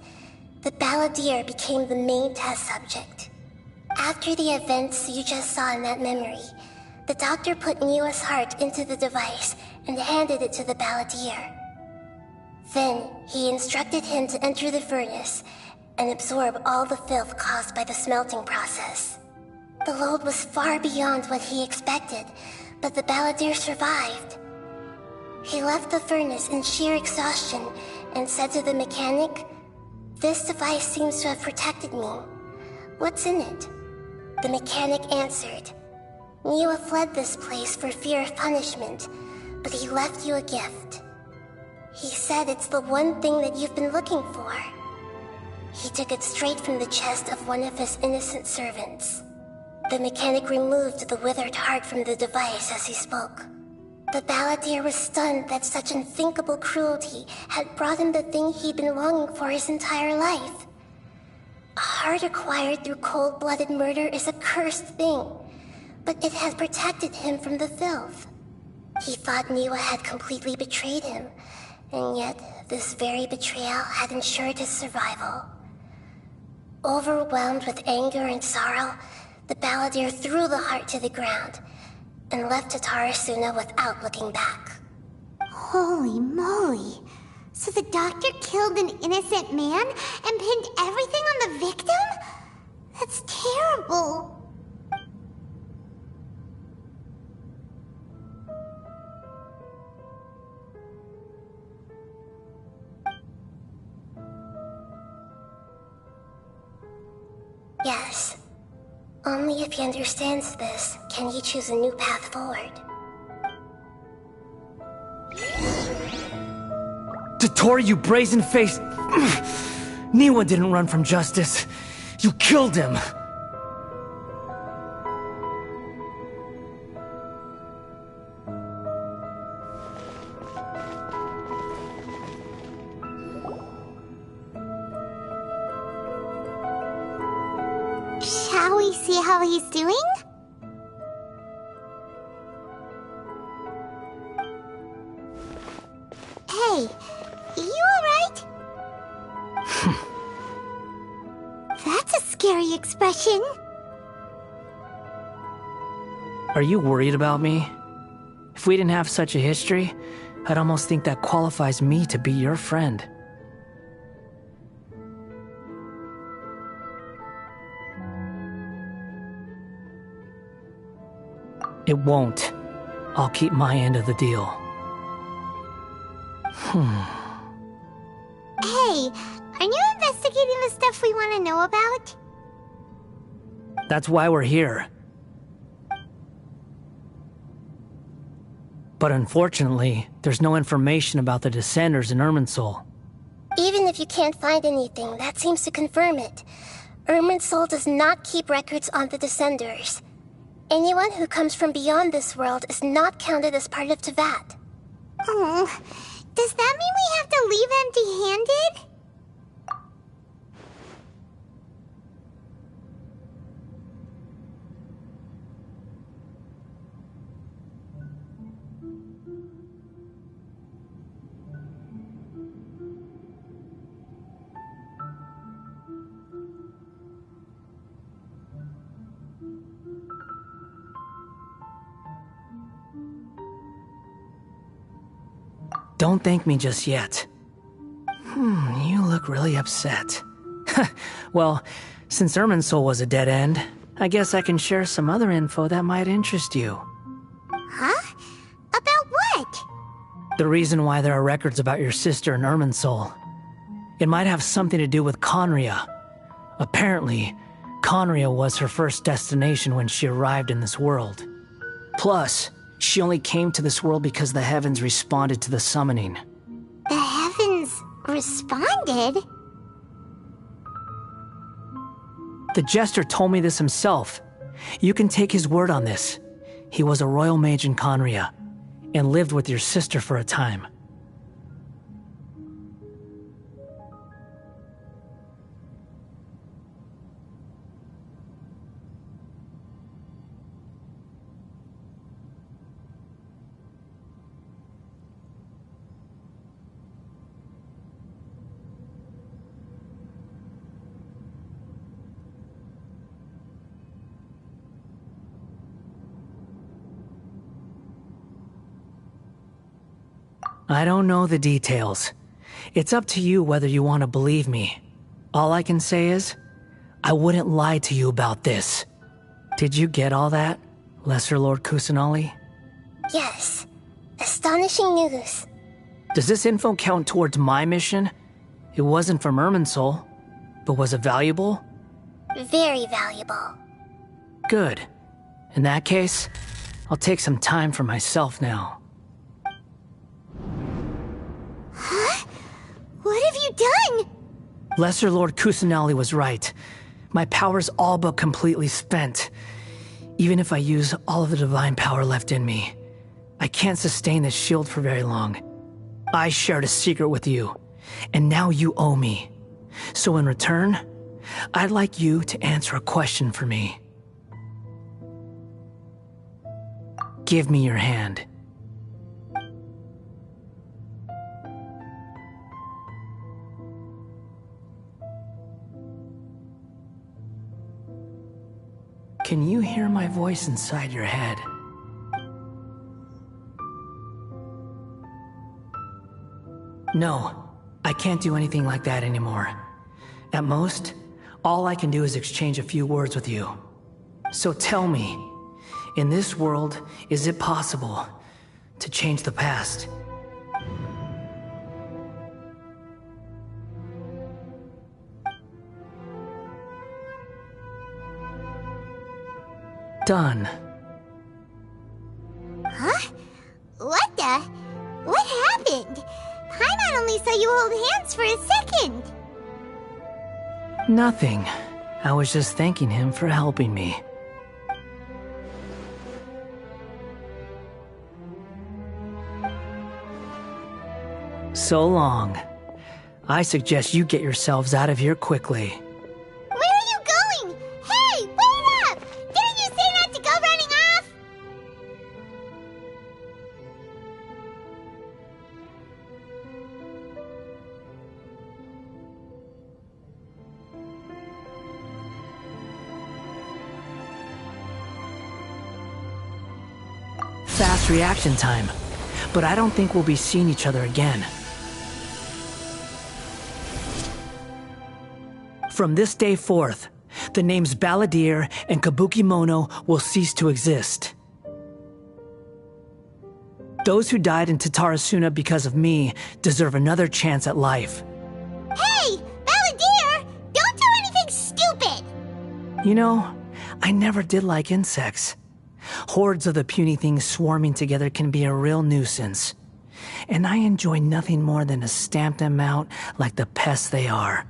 the balladeer became the main test subject. After the events you just saw in that memory, the doctor put Niwa's heart into the device and handed it to the balladeer. Then, he instructed him to enter the furnace and absorb all the filth caused by the smelting process. The load was far beyond what he expected, but the balladeer survived. He left the furnace in sheer exhaustion and said to the mechanic, "This device seems to have protected me. What's in it?" The mechanic answered, "Niwa fled this place for fear of punishment, but he left you a gift. He said it's the one thing that you've been looking for." He took it straight from the chest of one of his innocent servants. The mechanic removed the withered heart from the device as he spoke. The balladeer was stunned that such unthinkable cruelty had brought him the thing he'd been longing for his entire life. A heart acquired through cold-blooded murder is a cursed thing, but it had protected him from the filth. He thought Niwa had completely betrayed him, and yet this very betrayal had ensured his survival. Overwhelmed with anger and sorrow, the balladeer threw the heart to the ground and left Tatara Suna without looking back. Holy moly! So the doctor killed an innocent man and pinned everything on the victim? That's terrible. Yes. Only if he understands this can he choose a new path forward. Dottore, you brazen-faced... Niwa didn't run from justice. You killed him. Shall we see how he's doing? Hey, you alright? That's a scary expression. Are you worried about me? If we didn't have such a history, I'd almost think that qualifies me to be your friend. It won't. I'll keep my end of the deal. Hey, are you investigating the stuff we want to know about? That's why we're here. But unfortunately, there's no information about the Descenders in Irminsul. Even if you can't find anything, that seems to confirm it. Irminsul does not keep records on the Descenders. Anyone who comes from beyond this world is not counted as part of Teyvat. Oh, does that mean we have to leave empty-handed? Don't thank me just yet. You look really upset. Well, since Irminsul was a dead end, I guess I can share some other info that might interest you. Huh? About what? The reason why there are records about your sister in Irminsul. It might have something to do with Khaenri'ah. Apparently, Khaenri'ah was her first destination when she arrived in this world. Plus, she only came to this world because the heavens responded to the summoning. The heavens responded? The Jester told me this himself. You can take his word on this. He was a royal mage in Khaenri'ah, and lived with your sister for a time. I don't know the details. It's up to you whether you want to believe me. All I can say is, I wouldn't lie to you about this. Did you get all that, Lesser Lord Kusanali? Yes. Astonishing news. Does this info count towards my mission? It wasn't from Irminsul, but was it valuable? Very valuable. Good. In that case, I'll take some time for myself now. Huh? What have you done? Lesser Lord Kusanali was right. My power's all but completely spent. Even if I use all of the divine power left in me, I can't sustain this shield for very long. I shared a secret with you, and now you owe me. So in return, I'd like you to answer a question for me. Give me your hand. Can you hear my voice inside your head? No, I can't do anything like that anymore. At most, all I can do is exchange a few words with you. So tell me, in this world, is it possible to change the past? Done. Huh? What the? What happened? Paimon only saw you hold hands for a second. Nothing. I was just thanking him for helping me. So long. I suggest you get yourselves out of here quickly. Where are you going? Hey, wait up! Didn't you say not to go running off? Fast reaction time. But I don't think we'll be seeing each other again. From this day forth, the names Balladeer and Kabukimono will cease to exist. Those who died in Tatarasuna because of me deserve another chance at life. Hey, Balladeer! Don't do anything stupid! You know, I never did like insects. Hordes of the puny things swarming together can be a real nuisance. And I enjoy nothing more than to stamp them out like the pests they are.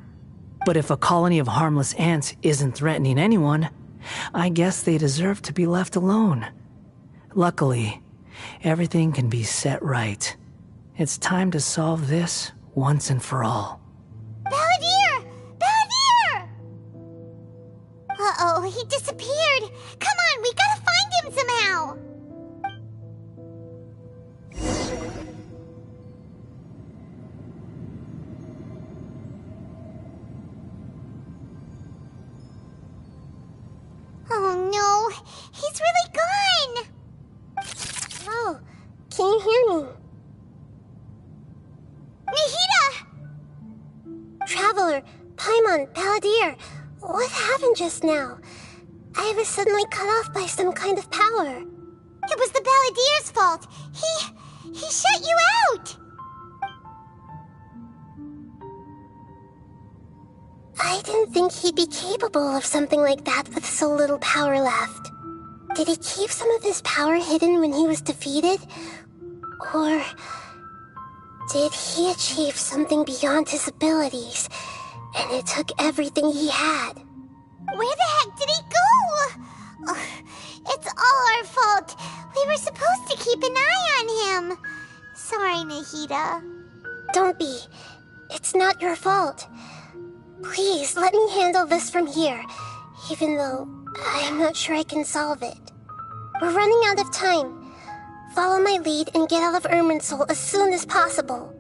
But if a colony of harmless ants isn't threatening anyone, I guess they deserve to be left alone. Luckily, everything can be set right. It's time to solve this once and for all. Balladeer! Balladeer! Uh-oh, he disappeared. Come on, we gotta find him somehow. Oh no, he's really gone! Oh, can you hear me? Nahida! Traveler, Paimon, Balladeer, what happened just now? I was suddenly cut off by some kind of power. It was the Balladeer's fault. He shut you out! I didn't think he'd be capable of something like that with so little power left. Did he keep some of his power hidden when he was defeated? Or did he achieve something beyond his abilities, and it took everything he had? Where the heck did he go? Ugh, it's all our fault. We were supposed to keep an eye on him. Sorry, Nahida. Don't be. It's not your fault. Please, let me handle this from here, even though I'm not sure I can solve it. We're running out of time. Follow my lead and get out of Irminsul as soon as possible.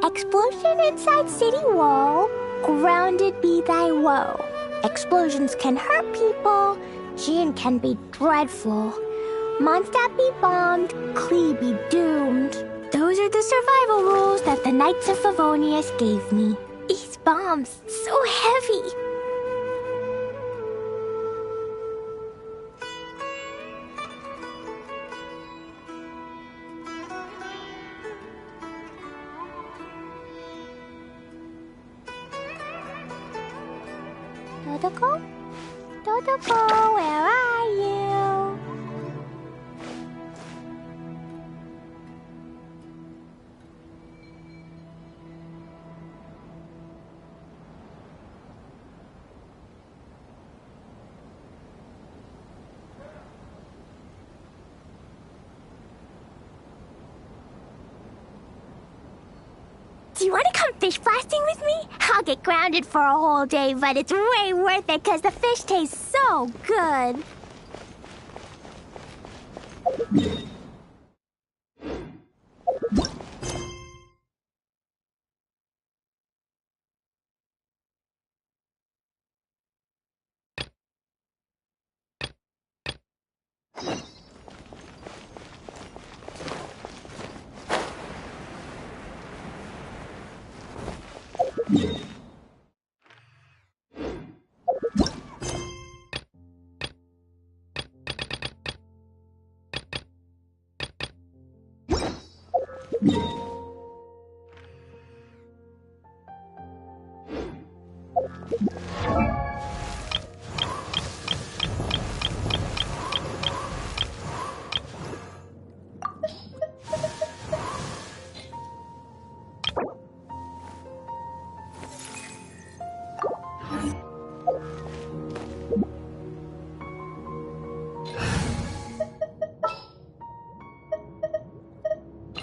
Explosion inside city wall, grounded be thy woe. Explosions can hurt people, June can be dreadful. Mondstadt be bombed, Klee be doomed. Those are the survival rules that the Knights of Favonius gave me. These bombs, so heavy. Dodoko? Dodoko, where are you? Do you want to come fish blasting with me? I'll get grounded for a whole day, but it's way worth it because the fish tastes so good.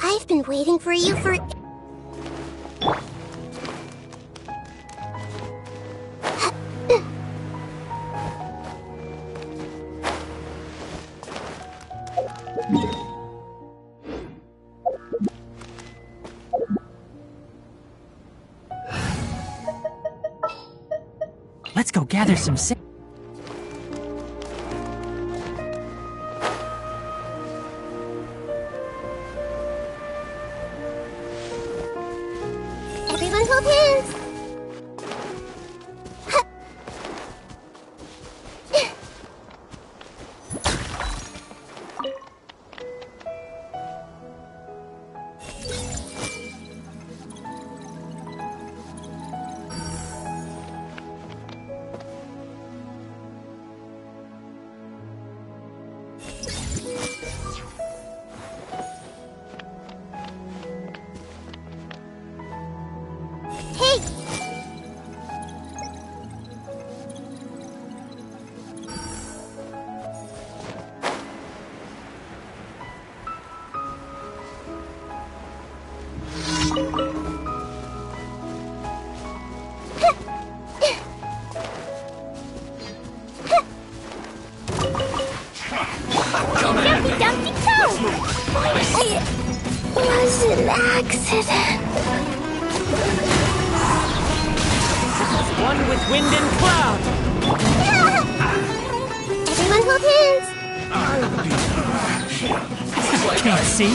I've been waiting for you for... Let's go gather some sa- Everyone hold hands! Hey! Dumpty Dumpty Toe! It was an accident. One with wind and cloud! Everyone hold hands! Can't see?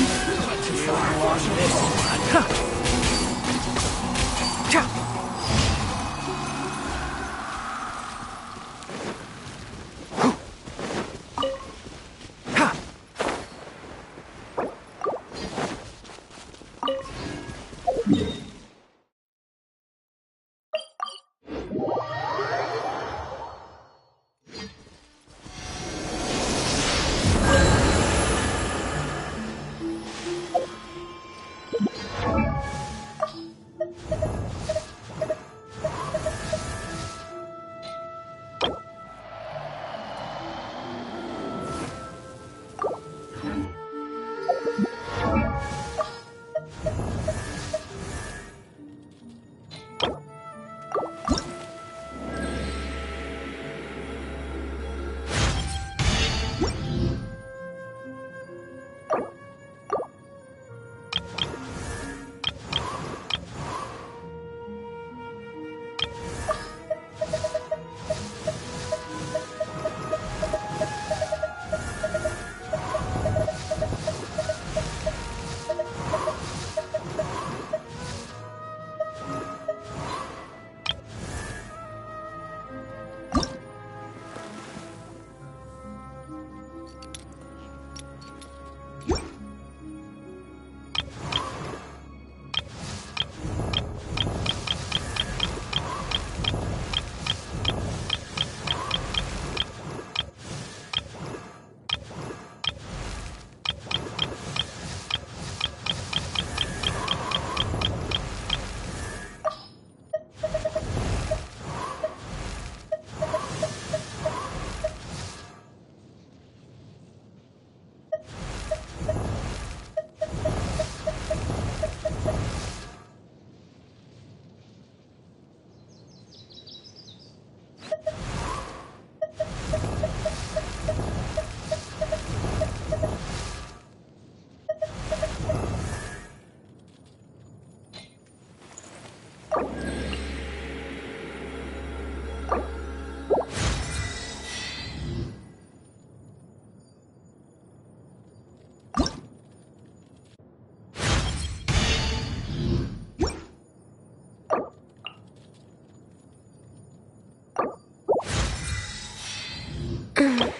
Attractive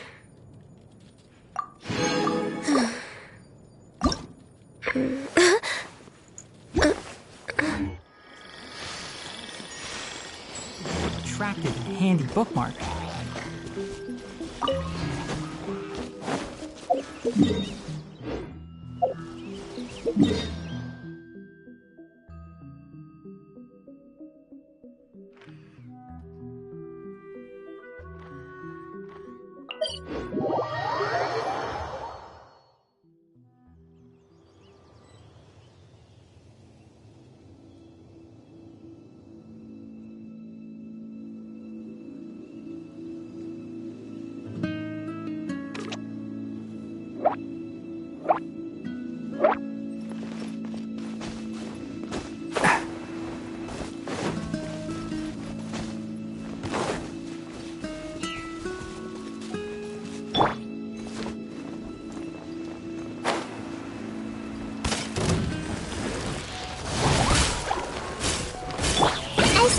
and handy bookmark.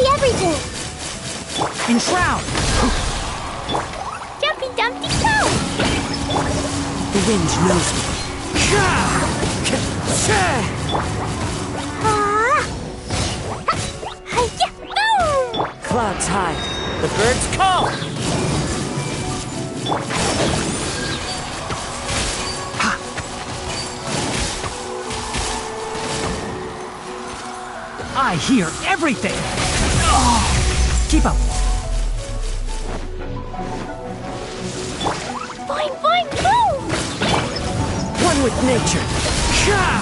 Everything! Enshroud! Jumpy Dumpty Go! The wind knows me. Clouds high. The birds call! I hear everything! Keep up! Fine, go! One with nature! Yeah!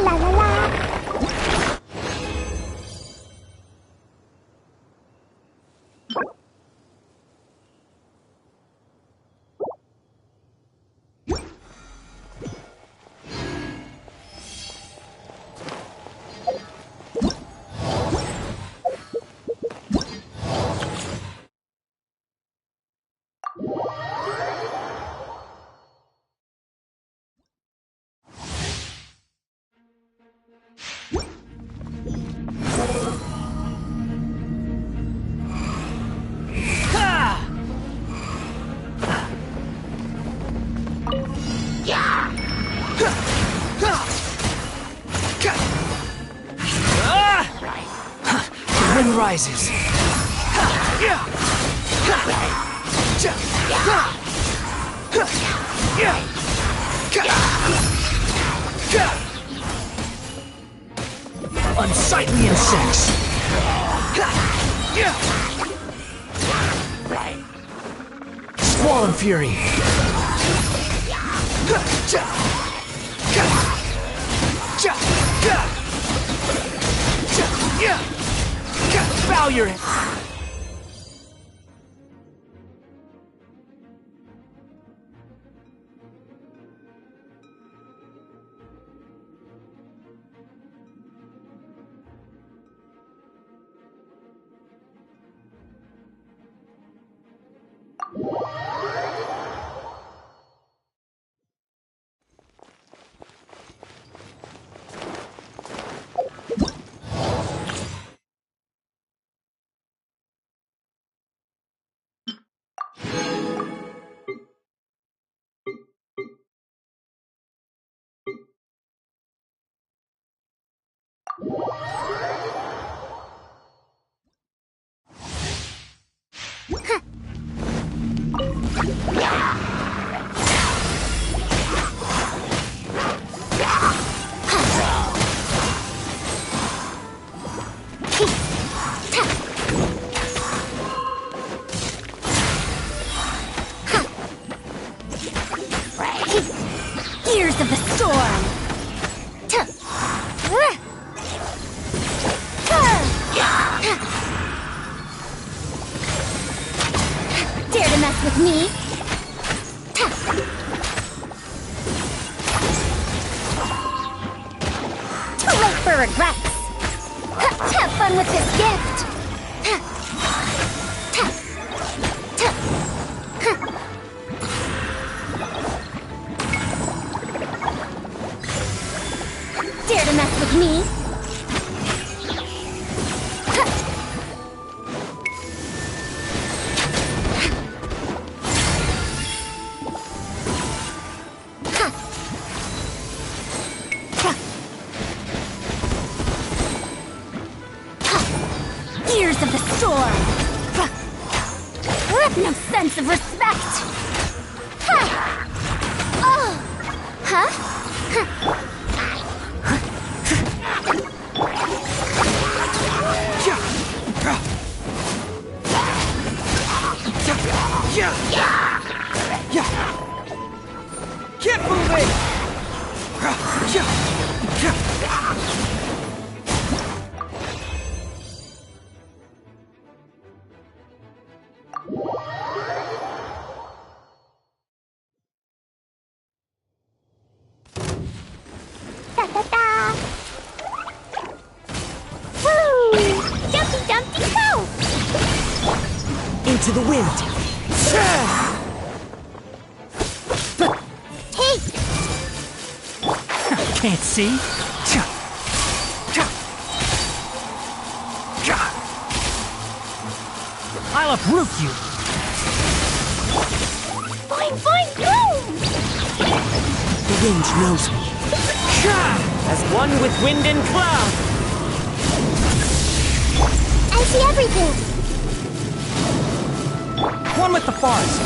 La la la! The wind rises. Unsightly insects! Squall and fury. Bow your head. Ears of the storm! Dare to mess with me? Too late for regrets! Have fun with this gift! Dare to mess with me? Masters of the storm! With no sense of respect! Ha! Oh! Huh? Keep moving! Da-da-da! Woo! Jumpy Dumpty go! Into the wind! Hey! Can't see? I'll uproot you! Boing, boing, boom! The wind knows me. As one with wind and cloud! I see everything! One with the forest!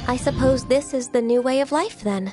I suppose this is the new way of life, then.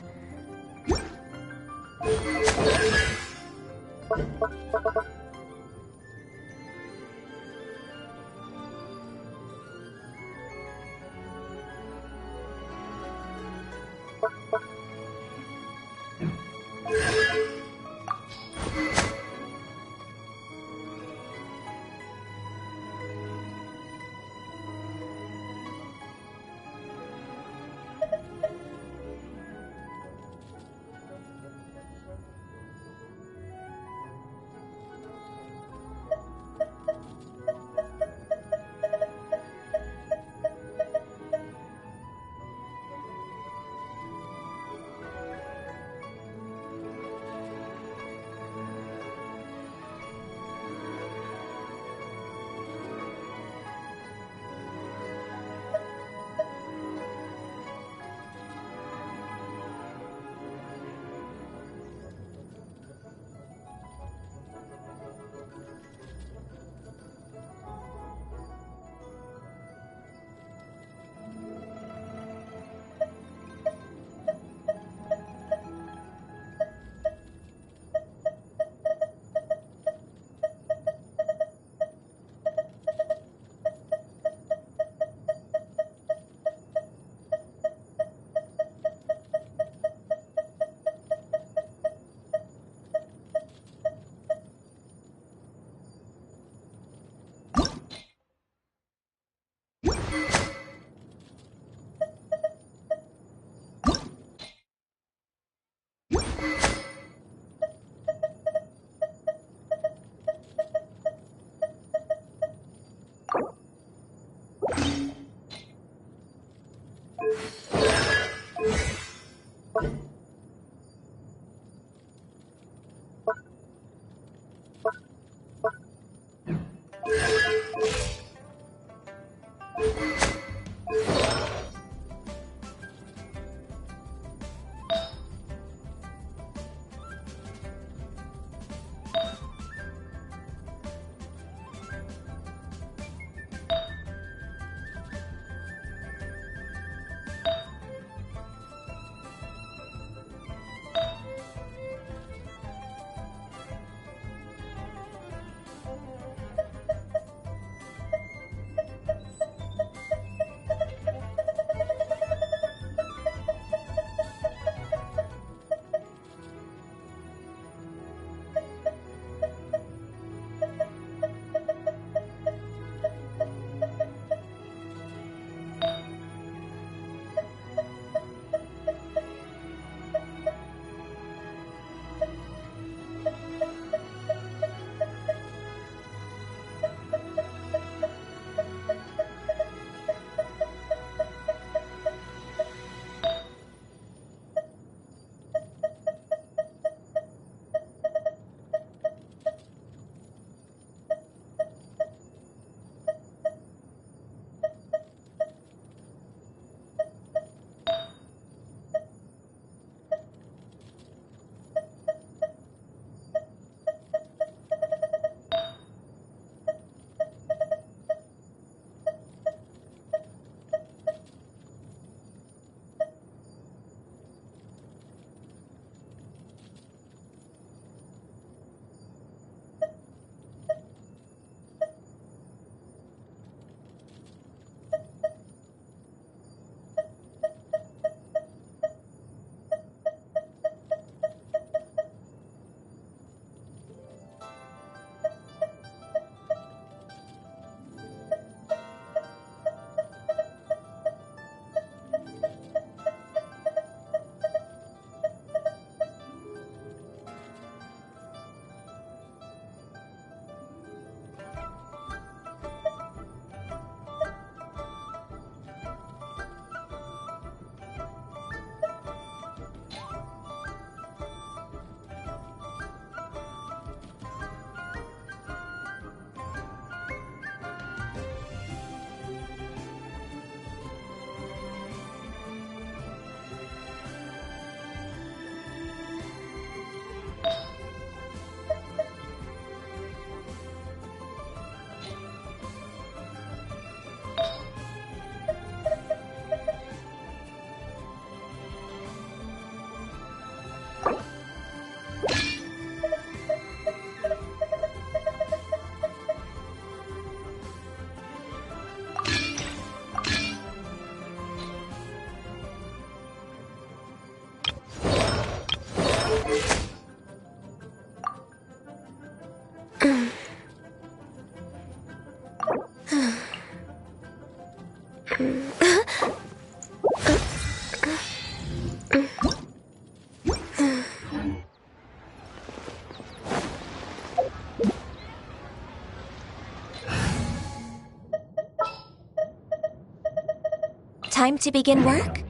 Time to begin work?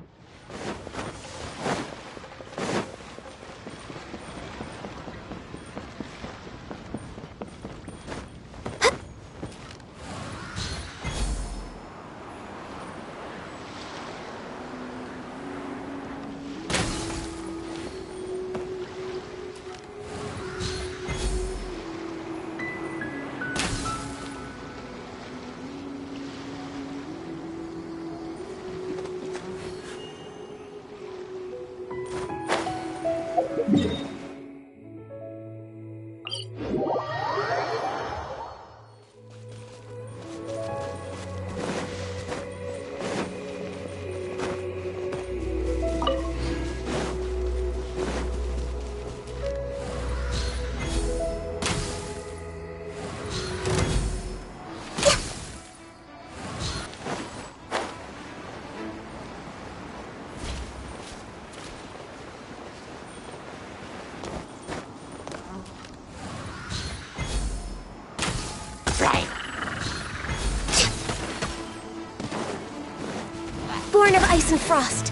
Born of ice and frost.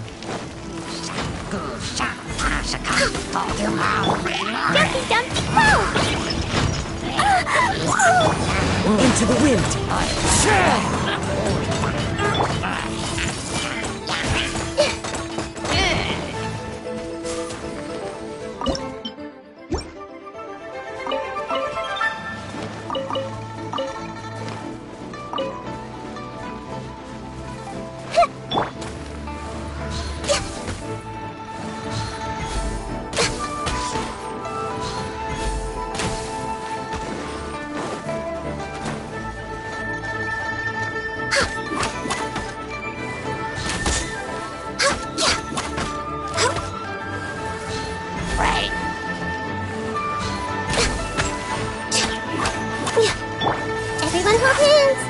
Dumpty Dumpty Go! Into the wind. Everyone hold hands!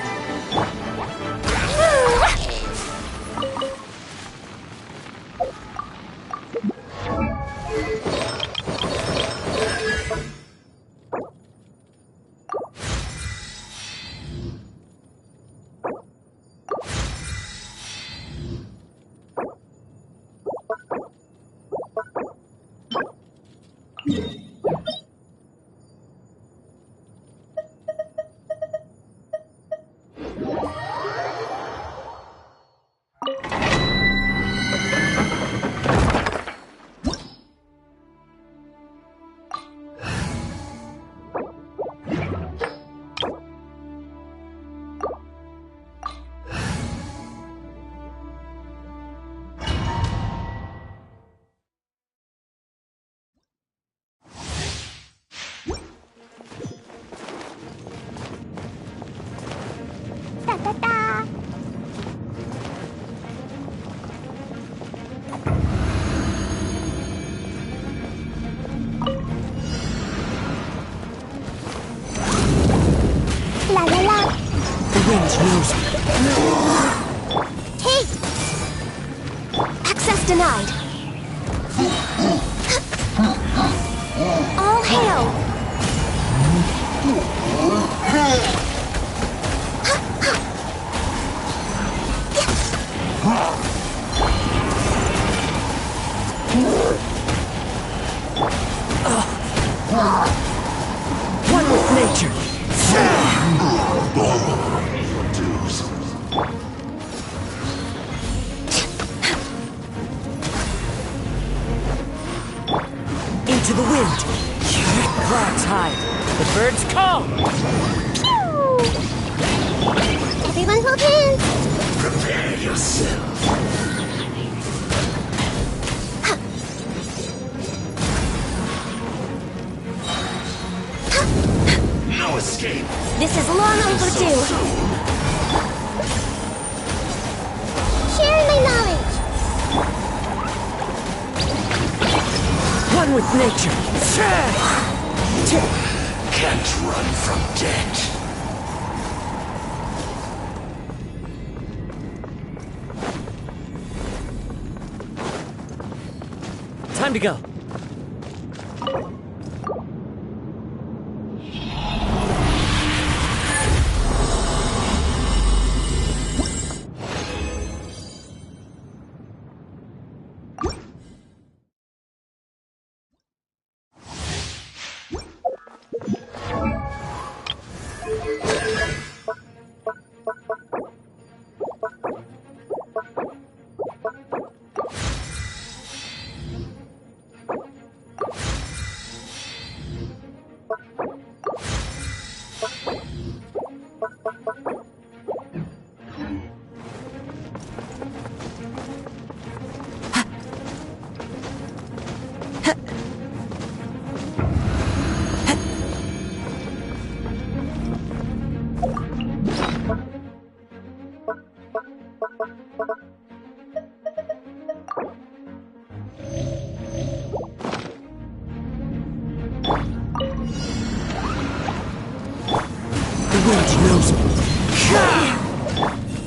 La la la. The wind knows me. Hey! Access denied. All hail! One with nature. Into the wind. Clouds hide. The birds call. Everyone hold hands! Prepare yourself. No escape. This is long overdue. Sharing my knowledge! One with nature. Can't run from death. Time to go.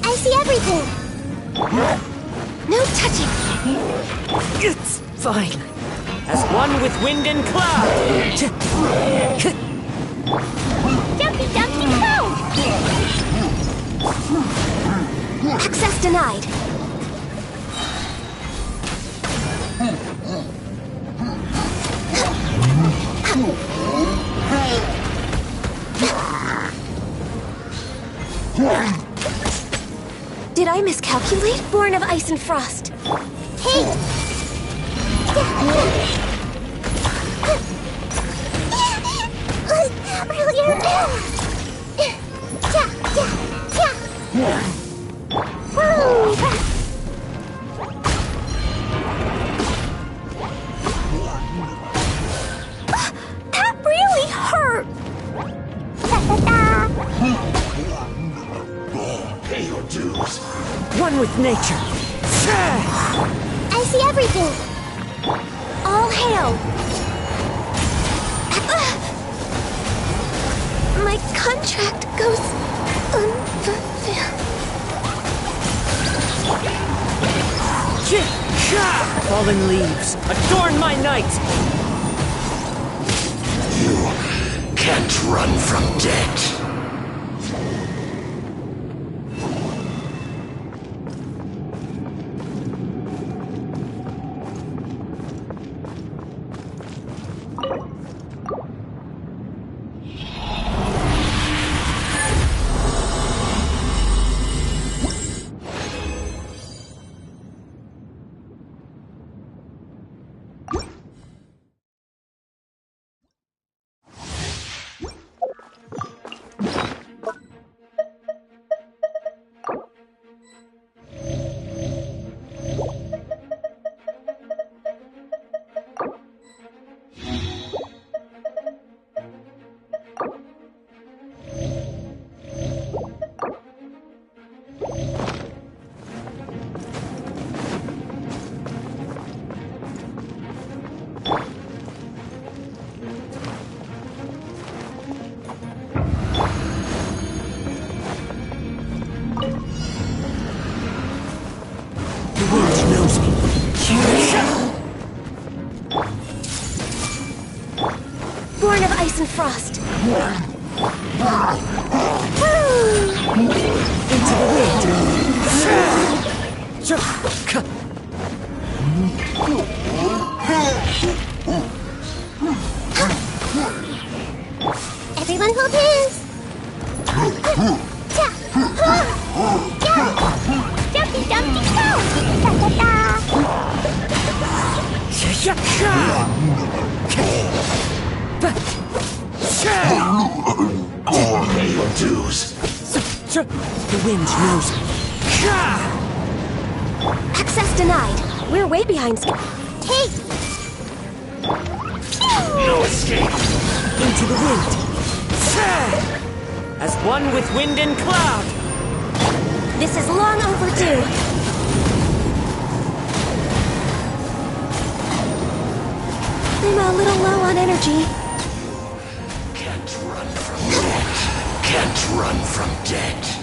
I see everything! No touching! It's fine. As one with wind and cloud! Jumpy Dumpty Go! Access denied! Did I miscalculate? Born of ice and frost. Hey! That really hurt! Pay your dues. One with nature. I see everything! All hail! My contract goes unfulfilled. Fallen leaves, adorn my night! You can't run from death. Born of ice and frost. Into the wind. Everyone hold hands. Jumpy Dumpty Go! Pay your dues. The wind knows me. Access denied. We're way behind. Hey! No escape. Into the wind. As one with wind and cloud. This is long overdue. I'm a little low on energy. Can't run from death. Can't run from death.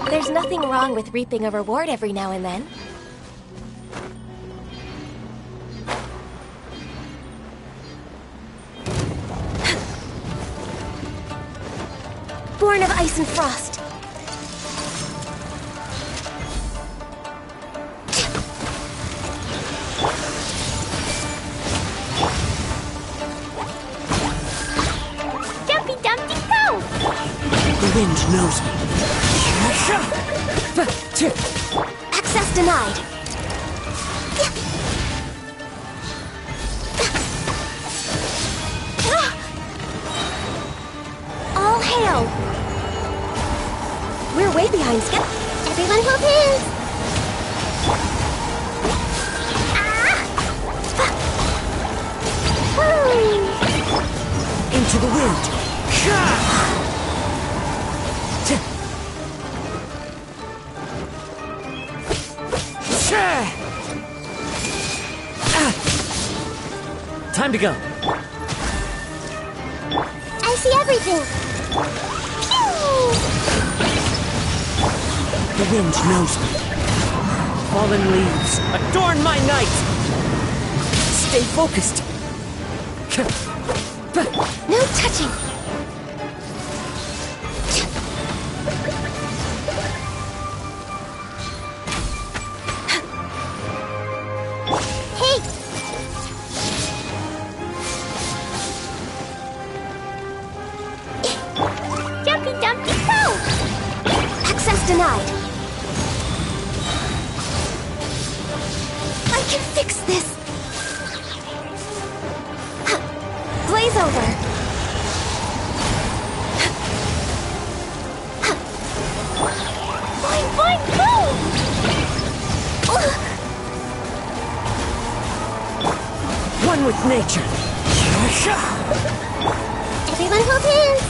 There's nothing wrong with reaping a reward every now and then. Born of ice and frost. Jumpy Dumpty go! The wind knows me. Access denied. All hail. We're way behind schedule. Everyone hold hands! Into the wind. Time to go. I see everything! The wind knows me. Fallen leaves, adorn my night! Stay focused. No touching. Hey! Jumpy Dumpty go! Access denied. I can fix this. Blaze over. Boing, boing, boom! One with nature. Everyone hold hands!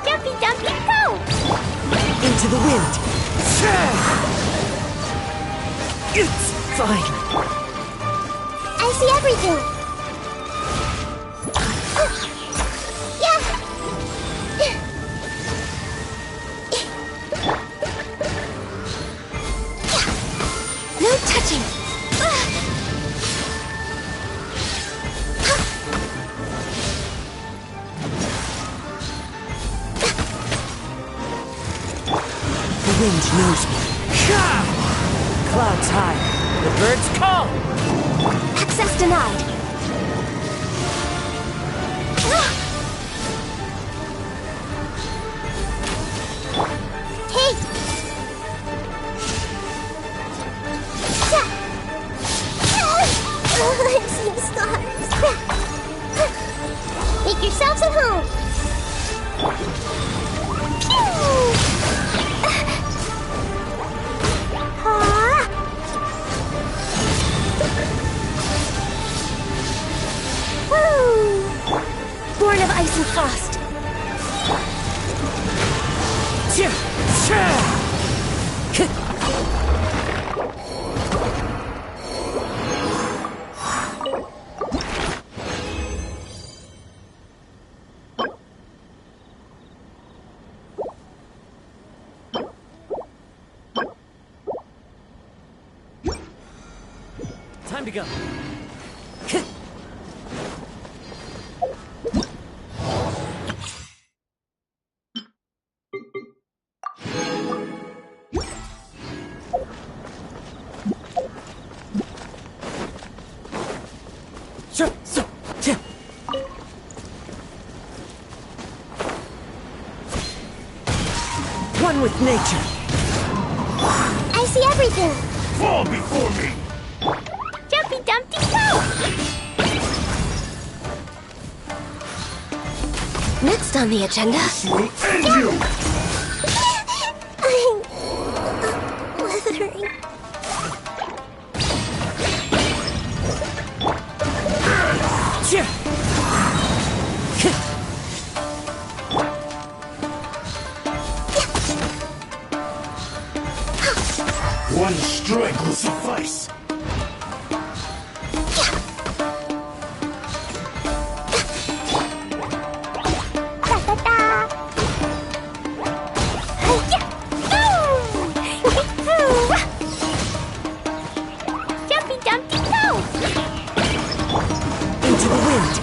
Jumpy Dumpty go! Into the wind. It's fine. I see everything! No touching. The wind knows me. Clouds high. The birds call. Access denied. Hey! I see stars! Make yourselves at home! Time to go. One with nature. I see everything. Fall before me! Jumpy Dumpty Go! Next on the agenda. Will end you! I'm blithering. One strike will suffice. Jumpy Dumpty Go! Into the wind.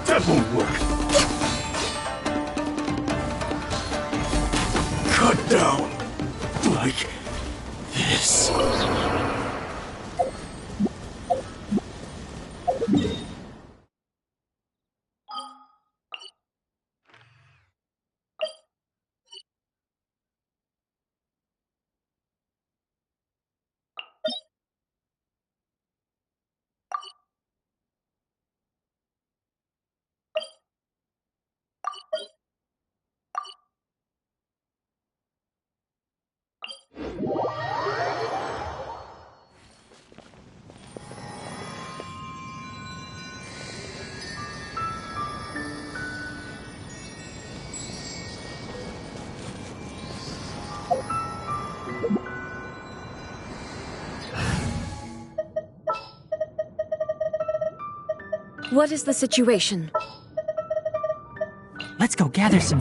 That won't work. Cut down. Like this. What is the situation? Let's go gather some.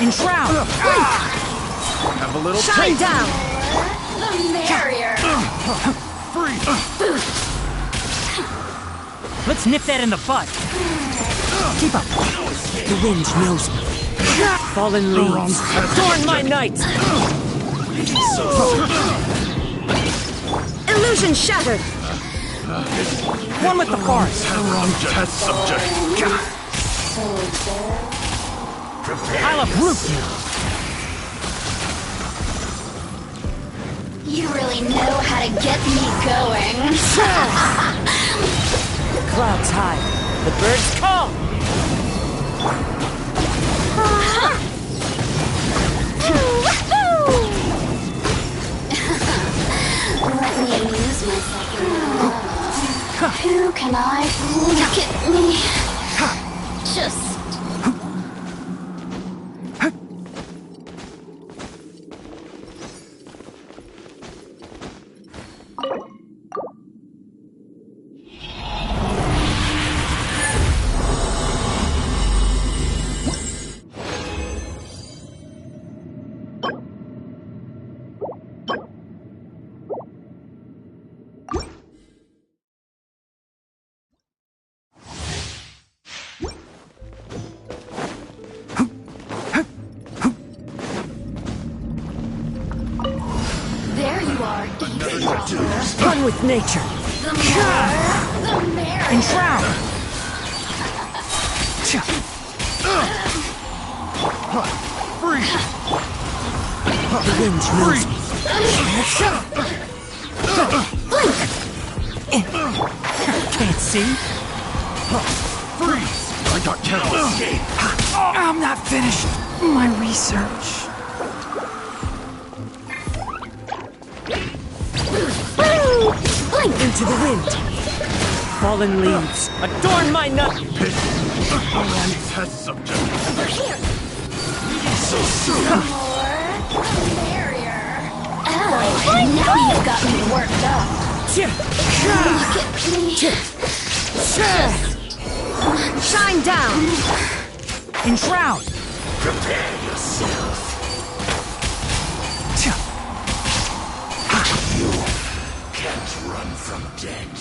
Enshroud! Have a little Shine taste. down! The merrier! Let's nip that in the bud. Keep up. The wind knows me. Fallen leaves, adorn my night! Illusion shattered! One with the forest. Wrong test subject. I'll uproot you. You really know how to get me going. The clouds high, the birds call! Let me amuse myself a little. Who can I? Look at me. Just... One with nature! The merrier! Enshroud! The wind knows me. Can't see? Freeze! I got careful escape. I'm not finished my research. Into the wind! Fallen leaves, adorn my nut! Wrong test subject. So soon. The merrier! Oh, now you've got me worked up. Look at me. Shine down! Enshroud! Prepare yourself. Can't run from death.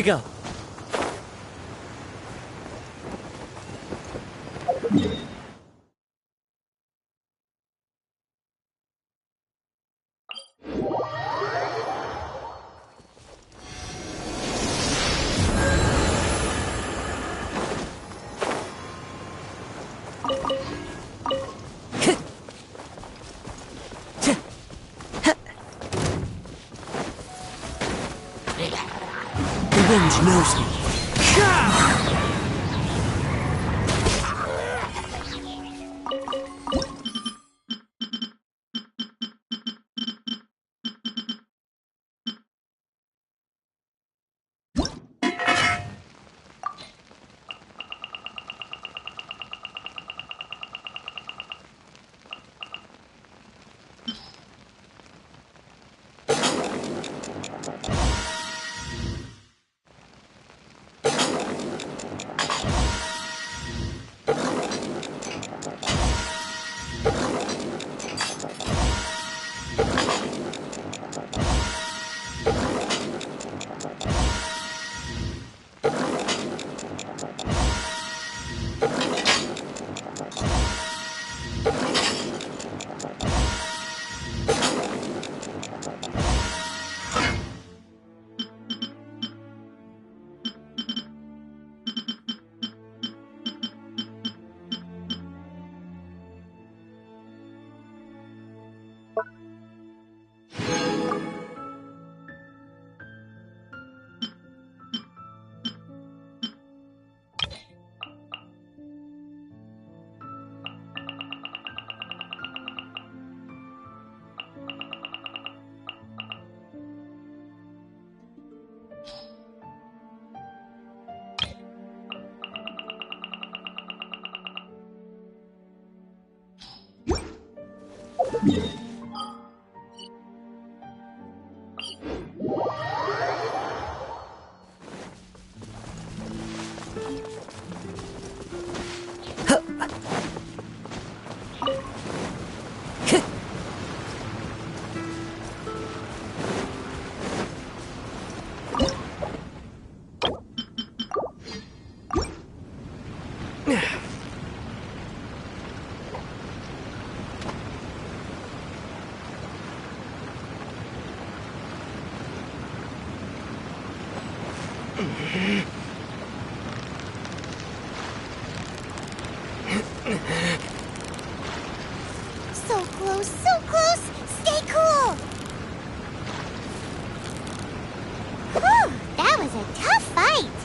to go. The wind knows me. So close, so close! Stay cool! Whew, that was a tough fight!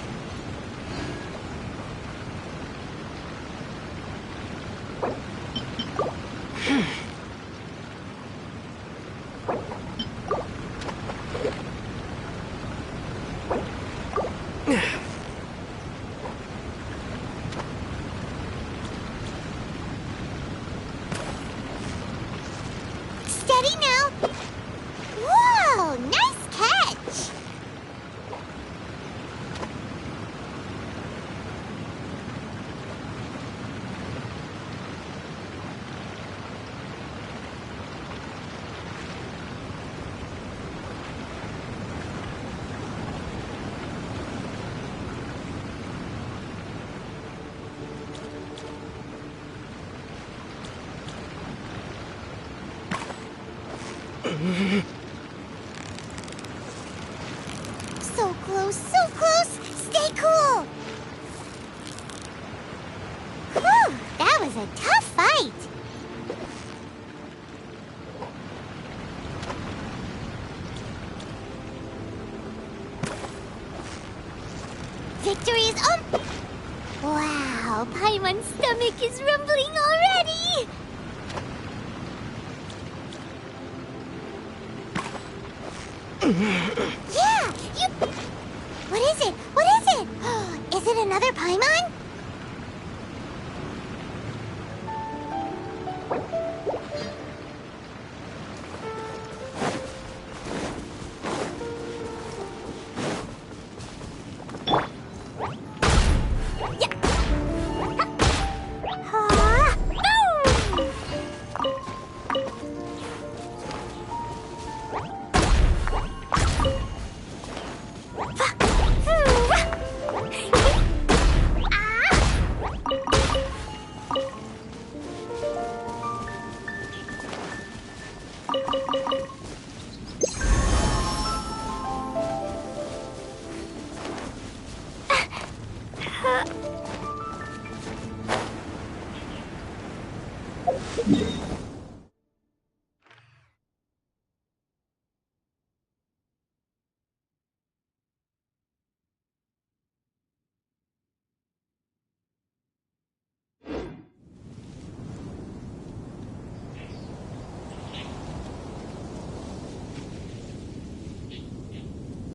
Steady now! Whoa! Nice catch! So close, so close! Stay cool! Whew, that was a tough fight! Victory is on! Wow, Paimon's stomach is rumbling already! Yeah! You... What is it? What is it? Is it another Paimon?